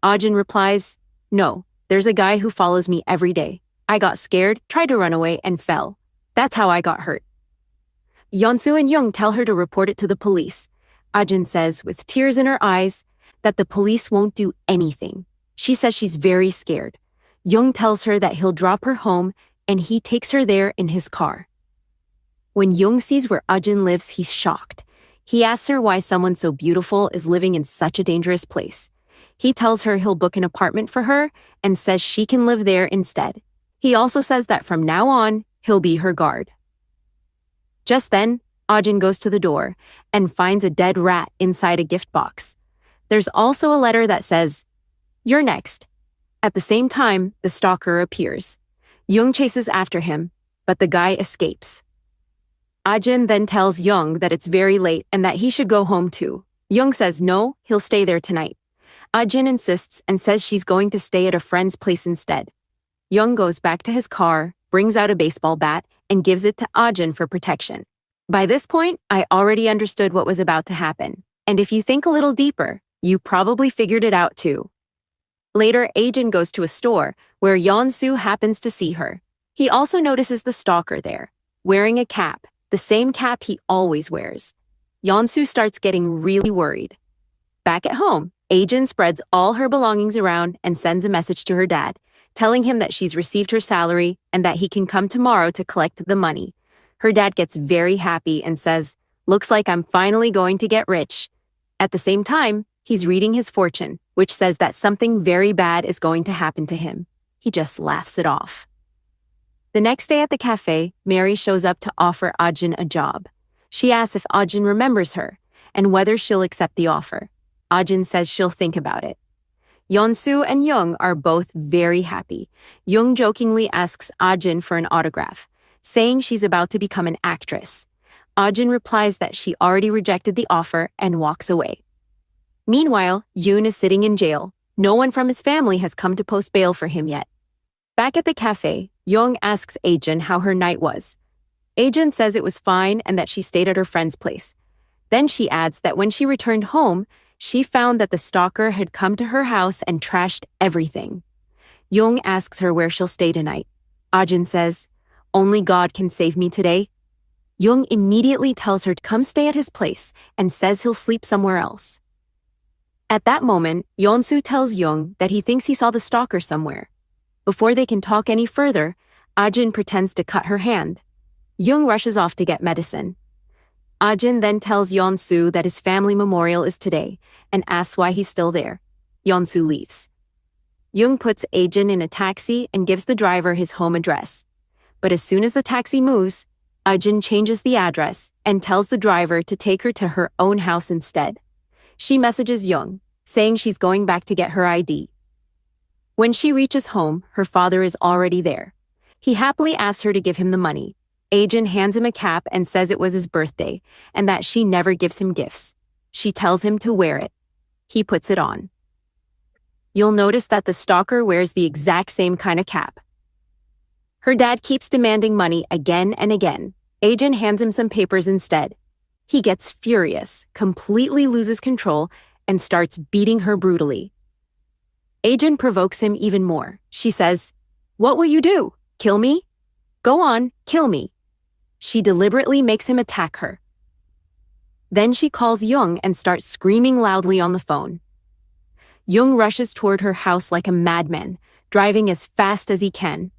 Ajin replies, "No, there's a guy who follows me every day. I got scared, tried to run away, and fell. That's how I got hurt." Yeonsu and Young tell her to report it to the police. Ajin says, with tears in her eyes, that the police won't do anything. She says she's very scared. Young tells her that he'll drop her home, and he takes her there in his car. When Young sees where Ajin lives, he's shocked. He asks her why someone so beautiful is living in such a dangerous place. He tells her he'll book an apartment for her and says she can live there instead. He also says that from now on, he'll be her guard. Just then, Ajin goes to the door and finds a dead rat inside a gift box. There's also a letter that says, "You're next." At the same time, the stalker appears. Young chases after him, but the guy escapes. Ajin then tells Young that it's very late and that he should go home too. Young says no, he'll stay there tonight. Ajin insists and says she's going to stay at a friend's place instead. Young goes back to his car, brings out a baseball bat, and gives it to Ajin for protection. By this point, I already understood what was about to happen. And if you think a little deeper, you probably figured it out too. Later, Ajin goes to a store where Yeonsu happens to see her. He also notices the stalker there, wearing a cap, the same cap he always wears. Yeonsu starts getting really worried. Back at home, Ajin spreads all her belongings around and sends a message to her dad, telling him that she's received her salary and that he can come tomorrow to collect the money. Her dad gets very happy and says, "Looks like I'm finally going to get rich." At the same time, he's reading his fortune, which says that something very bad is going to happen to him. He just laughs it off. The next day at the cafe, Mary shows up to offer Ajin a job. She asks if Ajin remembers her and whether she'll accept the offer. Ajin says she'll think about it. Yeonsu and Young are both very happy. Young jokingly asks Ajin for an autograph, saying she's about to become an actress. Ajin replies that she already rejected the offer and walks away. Meanwhile, Yoon is sitting in jail. No one from his family has come to post bail for him yet. Back at the cafe, Young asks Ajin how her night was. Ajin says it was fine and that she stayed at her friend's place. Then she adds that when she returned home, she found that the stalker had come to her house and trashed everything. Young asks her where she'll stay tonight. Ajin says, "Only God can save me today." Young immediately tells her to come stay at his place and says he'll sleep somewhere else. At that moment, Yeonsu tells Young that he thinks he saw the stalker somewhere. Before they can talk any further, Ajin pretends to cut her hand. Young rushes off to get medicine. Ajin then tells Yeonsu that his family memorial is today and asks why he's still there. Yeonsu leaves. Young puts Ajin in a taxi and gives the driver his home address. But as soon as the taxi moves, Ajin changes the address and tells the driver to take her to her own house instead. She messages Young, saying she's going back to get her ID. When she reaches home, her father is already there. He happily asks her to give him the money. Ajin hands him a cap and says it was his birthday and that she never gives him gifts. She tells him to wear it. He puts it on. You'll notice that the stalker wears the exact same kind of cap. Her dad keeps demanding money again and again. Ajin hands him some papers instead. He gets furious, completely loses control, and starts beating her brutally. Ajin provokes him even more. She says, "What will you do? Kill me? Go on, kill me." She deliberately makes him attack her. Then she calls Young and starts screaming loudly on the phone. Young rushes toward her house like a madman, driving as fast as he can.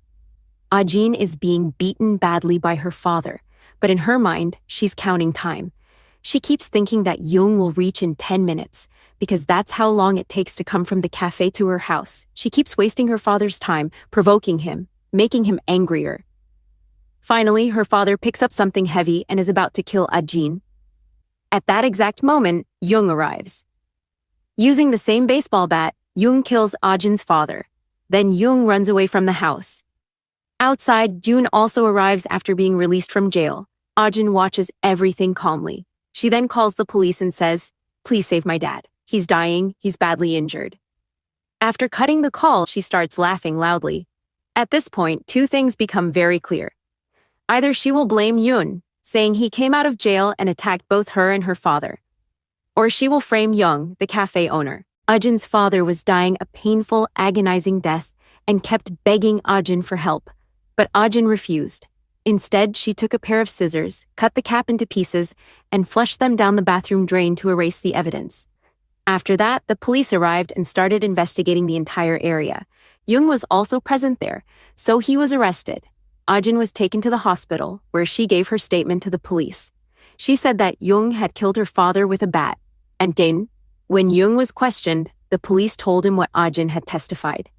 Ajin is being beaten badly by her father, but in her mind, she's counting time. She keeps thinking that Young will reach in 10 minutes, because that's how long it takes to come from the cafe to her house. She keeps wasting her father's time, provoking him, making him angrier. Finally, her father picks up something heavy and is about to kill Ajin. At that exact moment, Jung arrives. Using the same baseball bat, Jung kills Ajin's father. Then Jung runs away from the house. Outside, June also arrives after being released from jail. Ajin watches everything calmly. She then calls the police and says, "Please save my dad. He's dying, he's badly injured." After cutting the call, she starts laughing loudly. At this point, two things become very clear. Either she will blame Yoon, saying he came out of jail and attacked both her and her father, or she will frame Young, the cafe owner. Ajin's father was dying a painful, agonizing death and kept begging Ajin for help, but Ajin refused. Instead, she took a pair of scissors, cut the cap into pieces, and flushed them down the bathroom drain to erase the evidence. After that, the police arrived and started investigating the entire area. Jung was also present there, so he was arrested. Ajin was taken to the hospital, where she gave her statement to the police. She said that Jung had killed her father with a bat. And then, when Jung was questioned, the police told him what Ajin had testified.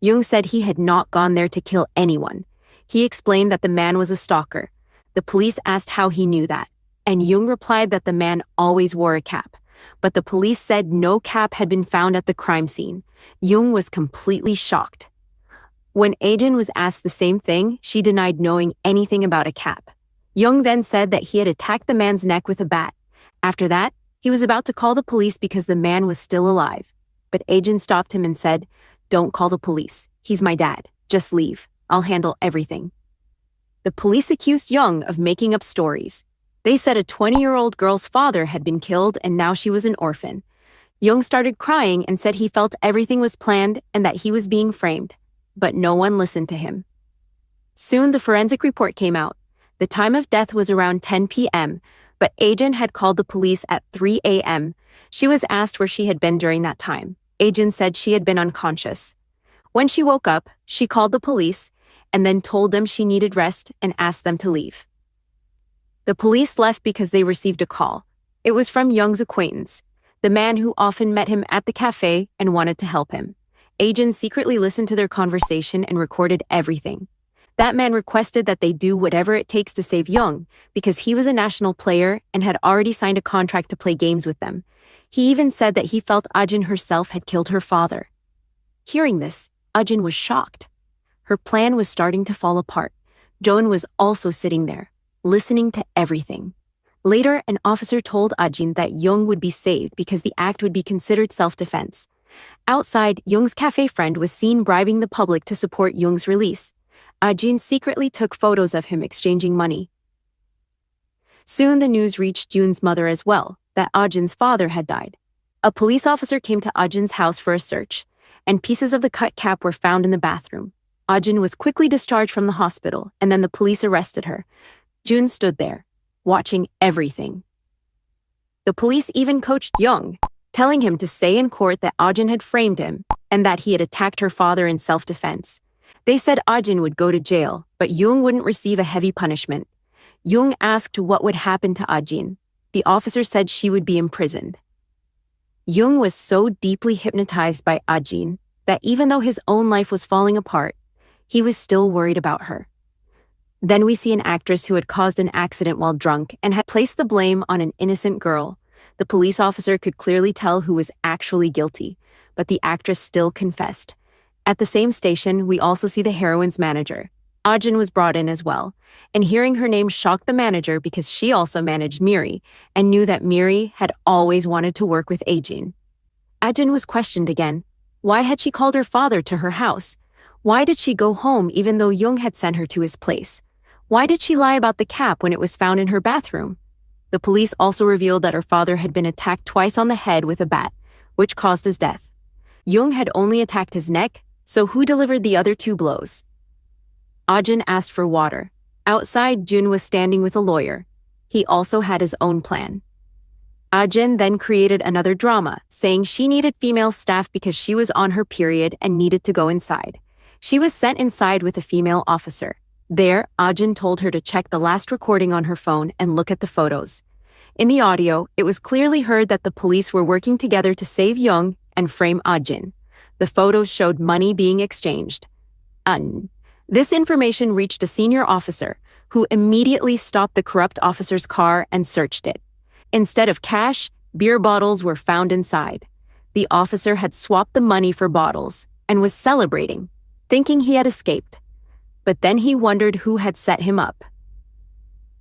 Jung said he had not gone there to kill anyone. He explained that the man was a stalker. The police asked how he knew that, and Jung replied that the man always wore a cap. But the police said no cap had been found at the crime scene. Jung was completely shocked. When Ajin was asked the same thing, she denied knowing anything about a cap. Jung then said that he had attacked the man's neck with a bat. After that, he was about to call the police because the man was still alive. But Ajin stopped him and said, "Don't call the police. He's my dad. Just leave. I'll handle everything." The police accused Jung of making up stories. They said a 20-year-old girl's father had been killed and now she was an orphan. Jung started crying and said he felt everything was planned and that he was being framed. But no one listened to him. Soon the forensic report came out. The time of death was around 10 p.m., but Ajin had called the police at 3 a.m. She was asked where she had been during that time. Ajin said she had been unconscious. When she woke up, she called the police and then told them she needed rest and asked them to leave. The police left because they received a call. It was from Jung's acquaintance, the man who often met him at the cafe and wanted to help him. Ajin secretly listened to their conversation and recorded everything. That man requested that they do whatever it takes to save Jung because he was a national player and had already signed a contract to play games with them. He even said that he felt Ajin herself had killed her father. Hearing this, Ajin was shocked. Her plan was starting to fall apart. Joan was also sitting there, listening to everything. Later, an officer told Ajin that Jung would be saved because the act would be considered self-defense. Outside, Jung's cafe friend was seen bribing the public to support Jung's release. Ajin secretly took photos of him exchanging money. Soon the news reached Jun's mother as well, that Ajin's father had died. A police officer came to Ajin's house for a search, and pieces of the cut cap were found in the bathroom. Ajin was quickly discharged from the hospital, and then the police arrested her. Jun stood there, watching everything. The police even coached Jung, telling him to say in court that Ajin had framed him and that he had attacked her father in self-defense. They said Ajin would go to jail, but Jung wouldn't receive a heavy punishment. Jung asked what would happen to Ajin. The officer said she would be imprisoned. Jung was so deeply hypnotized by Ajin that even though his own life was falling apart, he was still worried about her. Then we see an actress who had caused an accident while drunk and had placed the blame on an innocent girl. The police officer could clearly tell who was actually guilty, but the actress still confessed. At the same station, we also see the heroine's manager. Ajin was brought in as well, and hearing her name shocked the manager because she also managed Miri and knew that Miri had always wanted to work with Ajin. Ajin was questioned again. Why had she called her father to her house? Why did she go home even though Jung had sent her to his place? Why did she lie about the cap when it was found in her bathroom? The police also revealed that her father had been attacked twice on the head with a bat, which caused his death. Jung had only attacked his neck, so who delivered the other 2 blows? Ajin asked for water. Outside, Jun was standing with a lawyer. He also had his own plan. Ajin then created another drama, saying she needed female staff because she was on her period and needed to go inside. She was sent inside with a female officer. There, Ajin told her to check the last recording on her phone and look at the photos. In the audio, it was clearly heard that the police were working together to save Jung and frame Ajin. The photos showed money being exchanged. This information reached a senior officer, who immediately stopped the corrupt officer's car and searched it. Instead of cash, beer bottles were found inside. The officer had swapped the money for bottles and was celebrating, thinking he had escaped. But then he wondered who had set him up.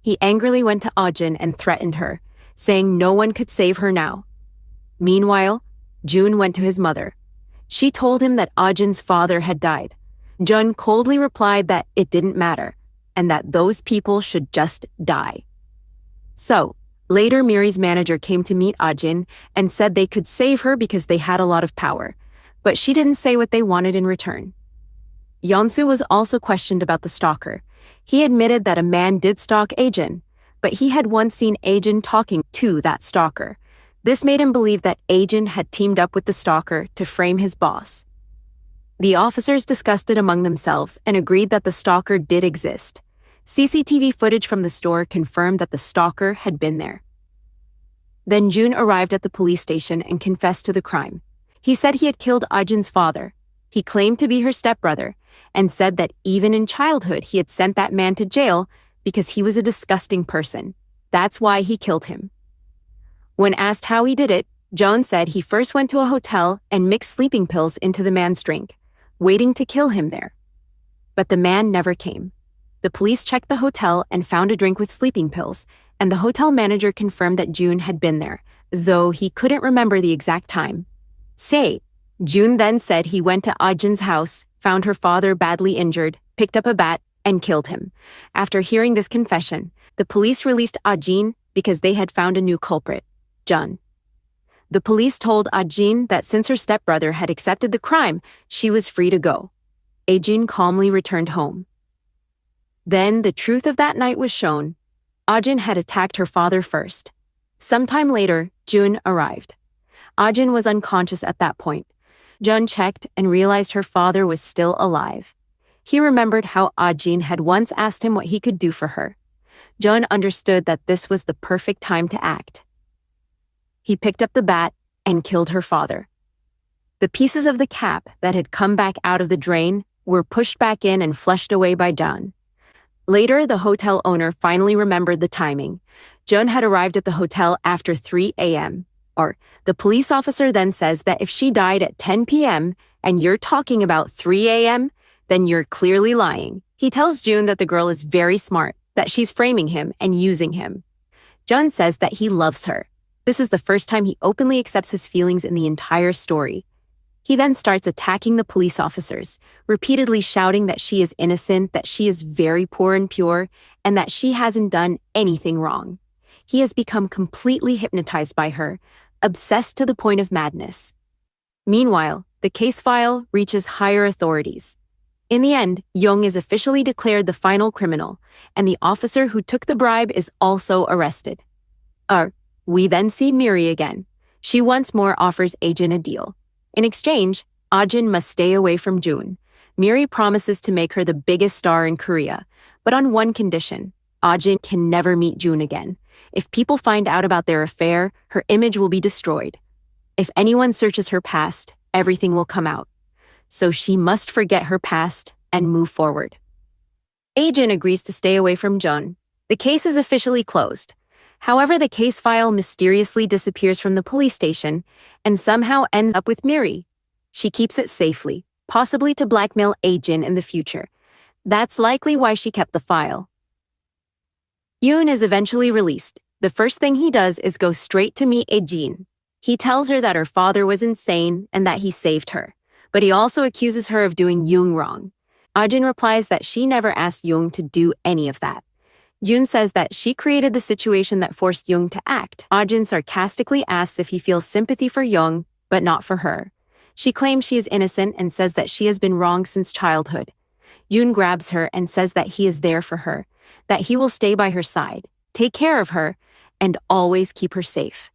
He angrily went to Ajin and threatened her, saying no one could save her now. Meanwhile, Jun went to his mother. She told him that Ajin's father had died. Jun coldly replied that it didn't matter, and that those people should just die. So, later Miri's manager came to meet Ajin and said they could save her because they had a lot of power, but she didn't say what they wanted in return. Yeonsu was also questioned about the stalker. He admitted that a man did stalk Ajin, but he had once seen Ajin talking to that stalker. This made him believe that Ajin had teamed up with the stalker to frame his boss. The officers discussed it among themselves and agreed that the stalker did exist. CCTV footage from the store confirmed that the stalker had been there. Then Jun arrived at the police station and confessed to the crime. He said he had killed Ajin's father. He claimed to be her stepbrother and said that even in childhood he had sent that man to jail because he was a disgusting person. That's why he killed him. When asked how he did it, Jun said he first went to a hotel and mixed sleeping pills into the man's drink, waiting to kill him there. But the man never came. The police checked the hotel and found a drink with sleeping pills, and the hotel manager confirmed that Jun had been there, though he couldn't remember the exact time. Jun then said he went to Ajin's house, found her father badly injured, picked up a bat, and killed him. After hearing this confession, the police released Ajin because they had found a new culprit, Jun. The police told Ajin that since her stepbrother had accepted the crime, she was free to go. Ajin calmly returned home. Then the truth of that night was shown. Ajin had attacked her father first. Sometime later, Jun arrived. Ajin was unconscious at that point. Jun checked and realized her father was still alive. He remembered how Ajin had once asked him what he could do for her. Jun understood that this was the perfect time to act. He picked up the bat and killed her father. The pieces of the cap that had come back out of the drain were pushed back in and flushed away by Jun. Later, the hotel owner finally remembered the timing. Jun had arrived at the hotel after 3 a.m. The police officer then says that if she died at 10 p.m. and you're talking about 3 a.m., then you're clearly lying. He tells Jun that the girl is very smart, that she's framing him and using him. Jun says that he loves her. This is the first time he openly accepts his feelings in the entire story. He then starts attacking the police officers, repeatedly shouting that she is innocent, that she is very poor and pure, and that she hasn't done anything wrong. He has become completely hypnotized by her, obsessed to the point of madness. Meanwhile, the case file reaches higher authorities. In the end, Young is officially declared the final criminal, and the officer who took the bribe is also arrested. We then see Miri again. She once more offers Ajin a deal. In exchange, Ajin must stay away from Jun. Miri promises to make her the biggest star in Korea, but on one condition: Ajin can never meet Jun again. If people find out about their affair, her image will be destroyed. If anyone searches her past, everything will come out. So she must forget her past and move forward. Ajin agrees to stay away from Jun. The case is officially closed. However, the case file mysteriously disappears from the police station and somehow ends up with Miri. She keeps it safely, possibly to blackmail Ajin in the future. That's likely why she kept the file. Yoon is eventually released. The first thing he does is go straight to meet Ajin. He tells her that her father was insane and that he saved her, but he also accuses her of doing Yoon wrong. Ajin replies that she never asked Yoon to do any of that. Jun says that she created the situation that forced Young to act. Ajin sarcastically asks if he feels sympathy for Young, but not for her. She claims she is innocent and says that she has been wrong since childhood. Jun grabs her and says that he is there for her, that he will stay by her side, take care of her, and always keep her safe.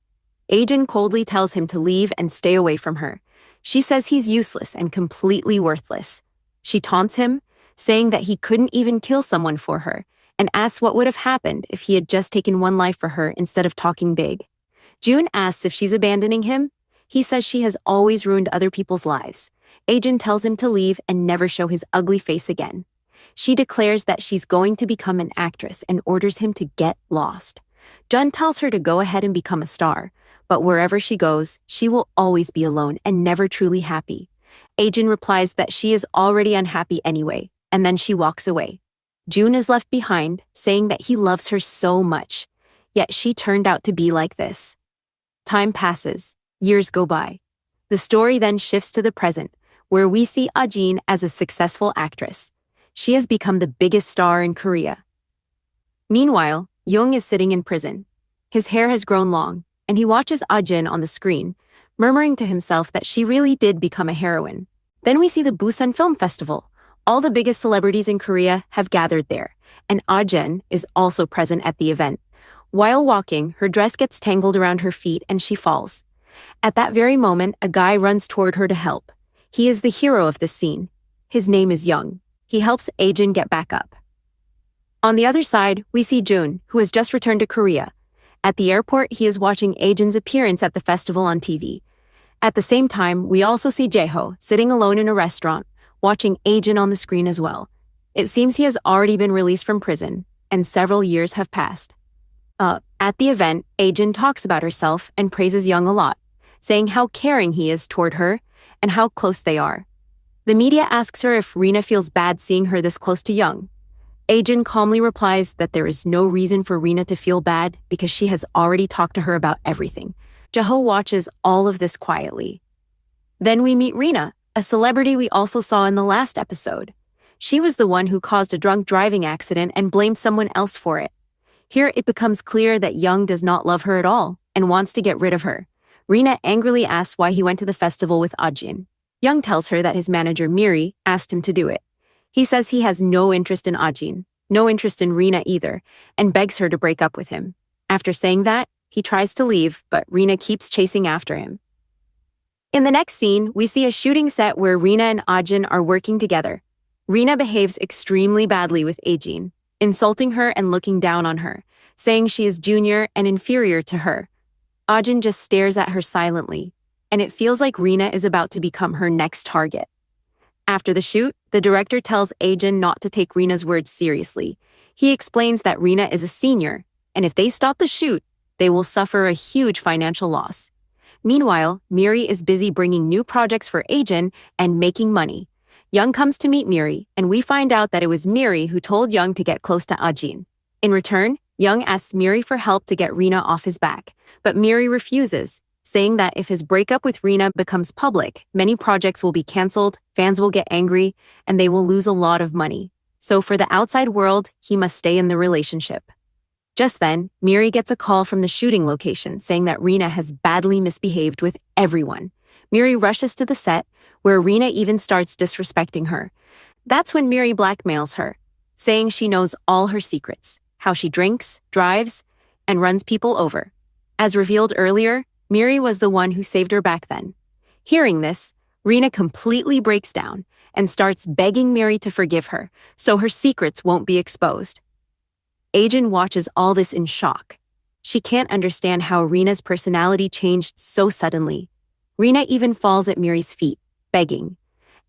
Ajin coldly tells him to leave and stay away from her. She says he's useless and completely worthless. She taunts him, saying that he couldn't even kill someone for her, and asks what would have happened if he had just taken one life for her instead of talking big. Jun asks if she's abandoning him. He says she has always ruined other people's lives. Ajin tells him to leave and never show his ugly face again. She declares that she's going to become an actress and orders him to get lost. Jun tells her to go ahead and become a star, but wherever she goes, she will always be alone and never truly happy. Ajin replies that she is already unhappy anyway, and then she walks away. Jun is left behind, saying that he loves her so much, yet she turned out to be like this. Time passes, years go by. The story then shifts to the present, where we see Ajin as a successful actress. She has become the biggest star in Korea. Meanwhile, Young is sitting in prison. His hair has grown long, and he watches Ajin on the screen, murmuring to himself that she really did become a heroine. Then we see the Busan Film Festival. All the biggest celebrities in Korea have gathered there, and Ajin is also present at the event. While walking, her dress gets tangled around her feet and she falls. At that very moment, a guy runs toward her to help. He is the hero of this scene. His name is Young. He helps Ajin get back up. On the other side, we see Jun, who has just returned to Korea. At the airport, he is watching Ajin's appearance at the festival on TV. At the same time, we also see Jaeho sitting alone in a restaurant, watching Ajin on the screen as well. It seems he has already been released from prison, and several years have passed. At the event, Ajin talks about herself and praises Young a lot, saying how caring he is toward her and how close they are. The media asks her if Rina feels bad seeing her this close to Young. Ajin calmly replies that there is no reason for Rina to feel bad because she has already talked to her about everything. Jaeho watches all of this quietly. Then we meet Rina, a celebrity we also saw in the last episode. She was the one who caused a drunk driving accident and blamed someone else for it. Here it becomes clear that Young does not love her at all and wants to get rid of her. Rina angrily asks why he went to the festival with Ajin. Young tells her that his manager Miri asked him to do it. He says he has no interest in Ajin, no interest in Rina either, and begs her to break up with him. After saying that, he tries to leave, but Rina keeps chasing after him. In the next scene, we see a shooting set where Rina and Ajin are working together. Rina behaves extremely badly with Ajin, insulting her and looking down on her, saying she is junior and inferior to her. Ajin just stares at her silently, and it feels like Rina is about to become her next target. After the shoot, the director tells Ajin not to take Rina's words seriously. He explains that Rina is a senior, and if they stop the shoot, they will suffer a huge financial loss. Meanwhile, Miri is busy bringing new projects for Ajin and making money. Young comes to meet Miri, and we find out that it was Miri who told Young to get close to Ajin. In return, Young asks Miri for help to get Rina off his back, but Miri refuses, saying that if his breakup with Rina becomes public, many projects will be canceled, fans will get angry, and they will lose a lot of money. So for the outside world, he must stay in the relationship. Just then, Miri gets a call from the shooting location saying that Rina has badly misbehaved with everyone. Miri rushes to the set, where Rina even starts disrespecting her. That's when Miri blackmails her, saying she knows all her secrets, how she drinks, drives, and runs people over. As revealed earlier, Miri was the one who saved her back then. Hearing this, Rina completely breaks down and starts begging Miri to forgive her so her secrets won't be exposed. Ajin watches all this in shock. She can't understand how Rina's personality changed so suddenly. Rina even falls at Miri's feet, begging.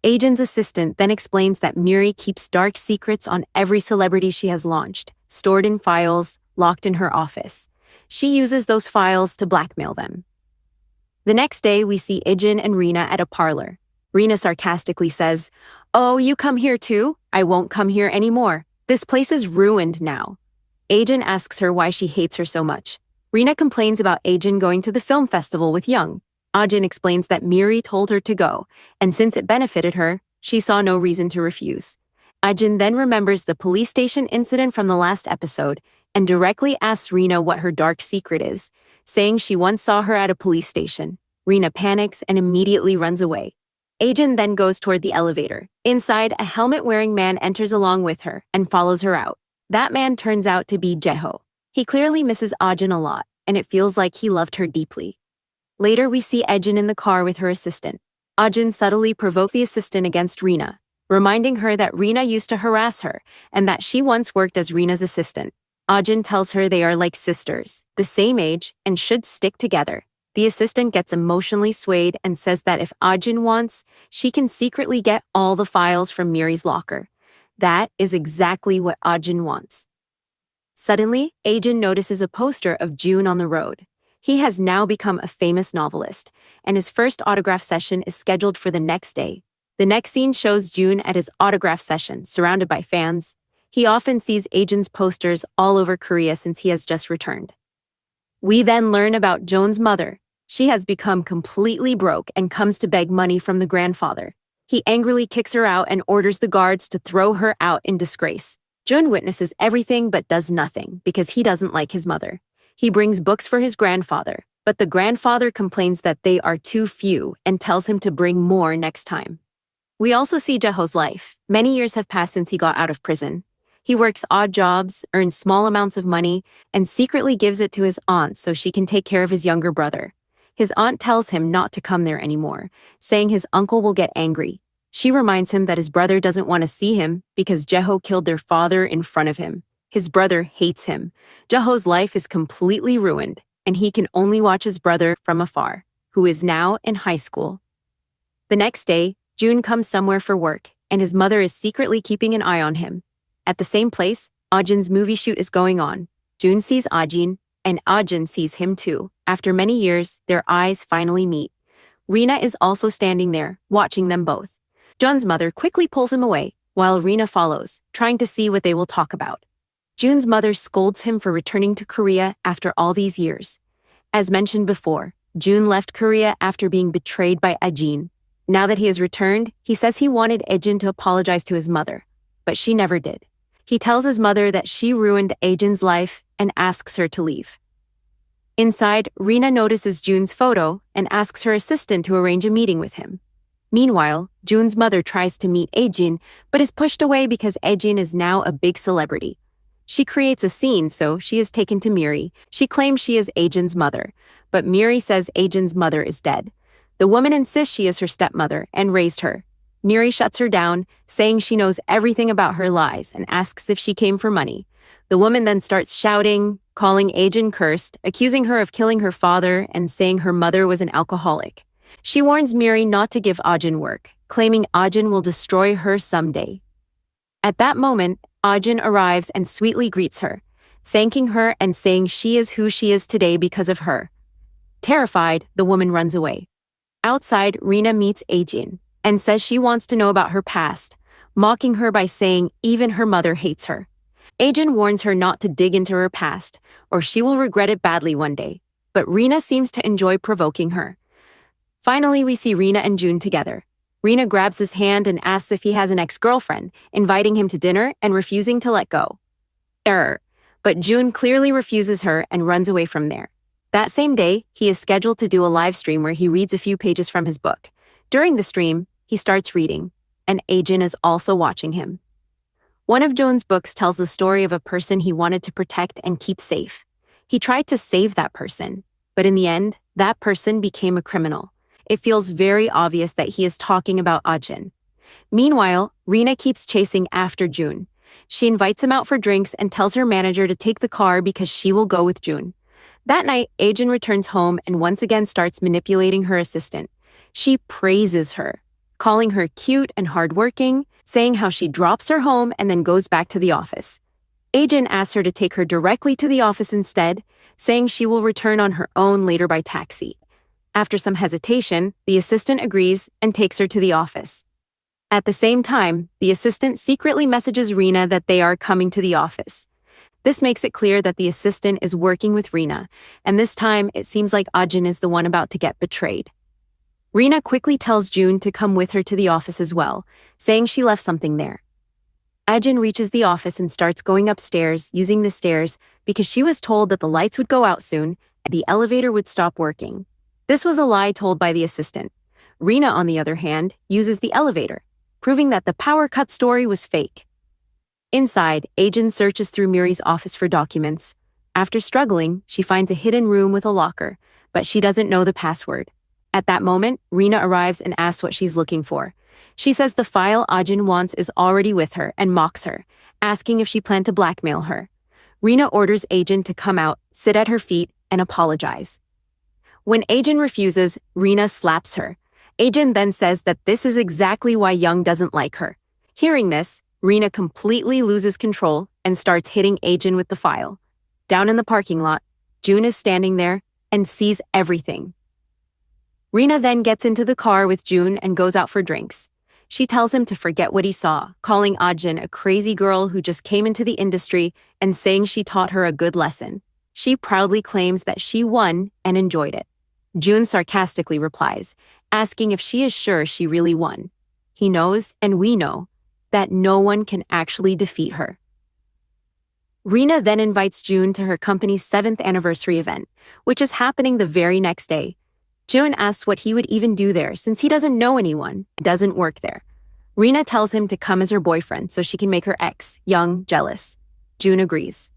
Ajin's assistant then explains that Miri keeps dark secrets on every celebrity she has launched, stored in files, locked in her office. She uses those files to blackmail them. The next day, we see Ajin and Rina at a parlor. Rina sarcastically says, "Oh, you come here too? I won't come here anymore. This place is ruined now." Ajin asks her why she hates her so much. Rina complains about Ajin going to the film festival with Young. Ajin explains that Miri told her to go, and since it benefited her, she saw no reason to refuse. Ajin then remembers the police station incident from the last episode and directly asks Rina what her dark secret is, saying she once saw her at a police station. Rina panics and immediately runs away. Ajin then goes toward the elevator. Inside, a helmet-wearing man enters along with her and follows her out. That man turns out to be Jaeho. He clearly misses Ajin a lot, and it feels like he loved her deeply. Later, we see Ajin in the car with her assistant. Ajin subtly provokes the assistant against Rina, reminding her that Rina used to harass her and that she once worked as Rina's assistant. Ajin tells her they are like sisters, the same age, and should stick together. The assistant gets emotionally swayed and says that if Ajin wants, she can secretly get all the files from Miri's locker. That is exactly what Ajin wants. Suddenly, Ajin notices a poster of June on the road. He has now become a famous novelist, and his first autograph session is scheduled for the next day. The next scene shows June at his autograph session, surrounded by fans. He often sees Ajin's posters all over Korea since he has just returned. We then learn about Jone's mother. She has become completely broke and comes to beg money from the grandfather. He angrily kicks her out and orders the guards to throw her out in disgrace. June witnesses everything but does nothing because he doesn't like his mother. He brings books for his grandfather, but the grandfather complains that they are too few and tells him to bring more next time. We also see Jaeho's life. Many years have passed since he got out of prison. He works odd jobs, earns small amounts of money, and secretly gives it to his aunt so she can take care of his younger brother. His aunt tells him not to come there anymore, saying his uncle will get angry. She reminds him that his brother doesn't want to see him because Jaeho killed their father in front of him. His brother hates him. Jaeho's life is completely ruined, and he can only watch his brother from afar, who is now in high school. The next day, June comes somewhere for work, and his mother is secretly keeping an eye on him. At the same place, Ajin's movie shoot is going on. June sees Ajin, and Ajin sees him too. After many years, their eyes finally meet. Rina is also standing there, watching them both. June's mother quickly pulls him away, while Rina follows, trying to see what they will talk about. June's mother scolds him for returning to Korea after all these years. As mentioned before, June left Korea after being betrayed by Ajin. Now that he has returned, he says he wanted Ajin to apologize to his mother, but she never did. He tells his mother that she ruined Ajin's life and asks her to leave. Inside, Rina notices June's photo and asks her assistant to arrange a meeting with him. Meanwhile, June's mother tries to meet Ajin, but is pushed away because Ajin is now a big celebrity. She creates a scene, so she is taken to Miri. She claims she is Ajin's mother, but Miri says Ajin's mother is dead. The woman insists she is her stepmother and raised her. Miri shuts her down, saying she knows everything about her lies and asks if she came for money. The woman then starts shouting, calling Ajin cursed, accusing her of killing her father and saying her mother was an alcoholic. She warns Miri not to give Ajin work, claiming Ajin will destroy her someday. At that moment, Ajin arrives and sweetly greets her, thanking her and saying she is who she is today because of her. Terrified, the woman runs away. Outside, Rina meets Ajin and says she wants to know about her past, mocking her by saying even her mother hates her. Ajin warns her not to dig into her past, or she will regret it badly one day, but Rina seems to enjoy provoking her. Finally, we see Rina and June together. Rina grabs his hand and asks if he has an ex-girlfriend, inviting him to dinner and refusing to let go. But June clearly refuses her and runs away from there. That same day, he is scheduled to do a live stream where he reads a few pages from his book. During the stream, he starts reading, and Ajin is also watching him. One of June's books tells the story of a person he wanted to protect and keep safe. He tried to save that person, but in the end, that person became a criminal. It feels very obvious that he is talking about Ajin. Meanwhile, Rina keeps chasing after June. She invites him out for drinks and tells her manager to take the car because she will go with June. That night, Ajin returns home and once again starts manipulating her assistant. She praises her, calling her cute and hardworking, saying how she drops her home and then goes back to the office. Ajin asks her to take her directly to the office instead, saying she will return on her own later by taxi. After some hesitation, the assistant agrees and takes her to the office. At the same time, the assistant secretly messages Rina that they are coming to the office. This makes it clear that the assistant is working with Rina, and this time it seems like Ajin is the one about to get betrayed. Rina quickly tells June to come with her to the office as well, saying she left something there. Ajin reaches the office and starts going upstairs using the stairs because she was told that the lights would go out soon and the elevator would stop working. This was a lie told by the assistant. Rina, on the other hand, uses the elevator, proving that the power cut story was fake. Inside, Ajin searches through Miri's office for documents. After struggling, she finds a hidden room with a locker, but she doesn't know the password. At that moment, Rina arrives and asks what she's looking for. She says the file Ajin wants is already with her and mocks her, asking if she planned to blackmail her. Rina orders Ajin to come out, sit at her feet, and apologize. When Ajin refuses, Rina slaps her. Ajin then says that this is exactly why Young doesn't like her. Hearing this, Rina completely loses control and starts hitting Ajin with the file. Down in the parking lot, June is standing there and sees everything. Rina then gets into the car with June and goes out for drinks. She tells him to forget what he saw, calling Ajin a crazy girl who just came into the industry and saying she taught her a good lesson. She proudly claims that she won and enjoyed it. June sarcastically replies, asking if she is sure she really won. He knows, and we know, that no one can actually defeat her. Rina then invites June to her company's 7th anniversary event, which is happening the very next day. June asks what he would even do there since he doesn't know anyone, doesn't work there. Rina tells him to come as her boyfriend so she can make her ex, Young, jealous. June agrees.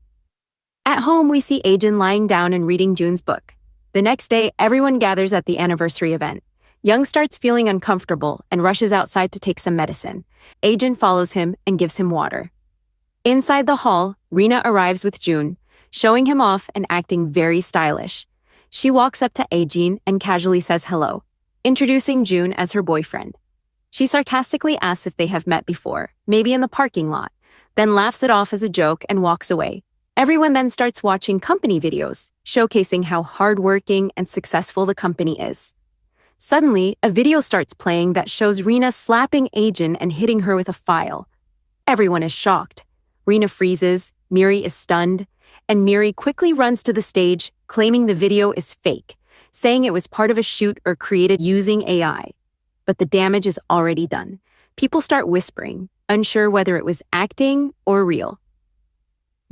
At home, we see Ajin lying down and reading June's book. The next day, everyone gathers at the anniversary event. Young starts feeling uncomfortable and rushes outside to take some medicine. Ajin follows him and gives him water. Inside the hall, Rina arrives with June, showing him off and acting very stylish. She walks up to Ajin and casually says hello, introducing June as her boyfriend. She sarcastically asks if they have met before, maybe in the parking lot, then laughs it off as a joke and walks away. Everyone then starts watching company videos, showcasing how hardworking and successful the company is. Suddenly, a video starts playing that shows Rina slapping Ajin and hitting her with a file. Everyone is shocked. Rina freezes, Miri is stunned, and Miri quickly runs to the stage, claiming the video is fake, saying it was part of a shoot or created using AI. But the damage is already done. People start whispering, unsure whether it was acting or real.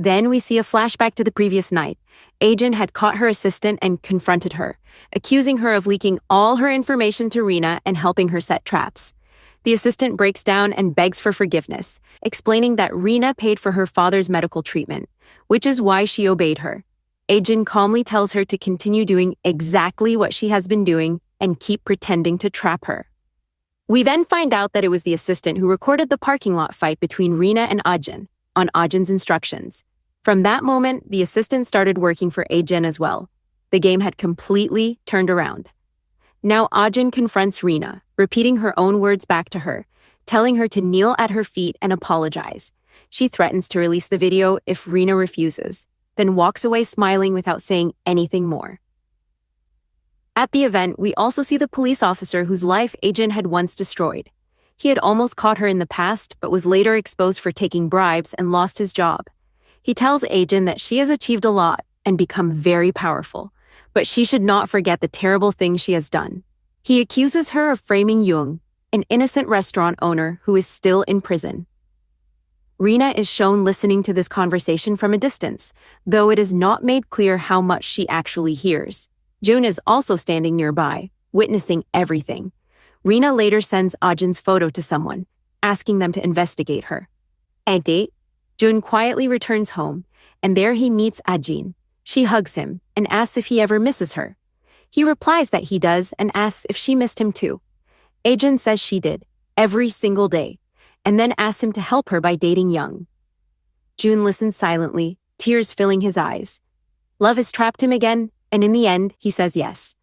Then we see a flashback to the previous night. Ajin had caught her assistant and confronted her, accusing her of leaking all her information to Rina and helping her set traps. The assistant breaks down and begs for forgiveness, explaining that Rina paid for her father's medical treatment, which is why she obeyed her. Ajin calmly tells her to continue doing exactly what she has been doing and keep pretending to trap her. We then find out that it was the assistant who recorded the parking lot fight between Rina and Ajin, on Ajin's instructions. From that moment, the assistant started working for Ajin as well. The game had completely turned around. Now Ajin confronts Rina, repeating her own words back to her, telling her to kneel at her feet and apologize. She threatens to release the video if Rina refuses, then walks away smiling without saying anything more. At the event, we also see the police officer whose life Ajin had once destroyed. He had almost caught her in the past, but was later exposed for taking bribes and lost his job. He tells Ajin that she has achieved a lot and become very powerful, but she should not forget the terrible things she has done. He accuses her of framing Jung, an innocent restaurant owner who is still in prison. Rina is shown listening to this conversation from a distance, though it is not made clear how much she actually hears. June is also standing nearby, witnessing everything. Rina later sends Ajin's photo to someone, asking them to investigate her. At date, June quietly returns home, and there he meets Ajin. She hugs him and asks if he ever misses her. He replies that he does and asks if she missed him too. Ajin says she did, every single day, and then asks him to help her by dating Young. June listens silently, tears filling his eyes. Love has trapped him again, and in the end, he says yes.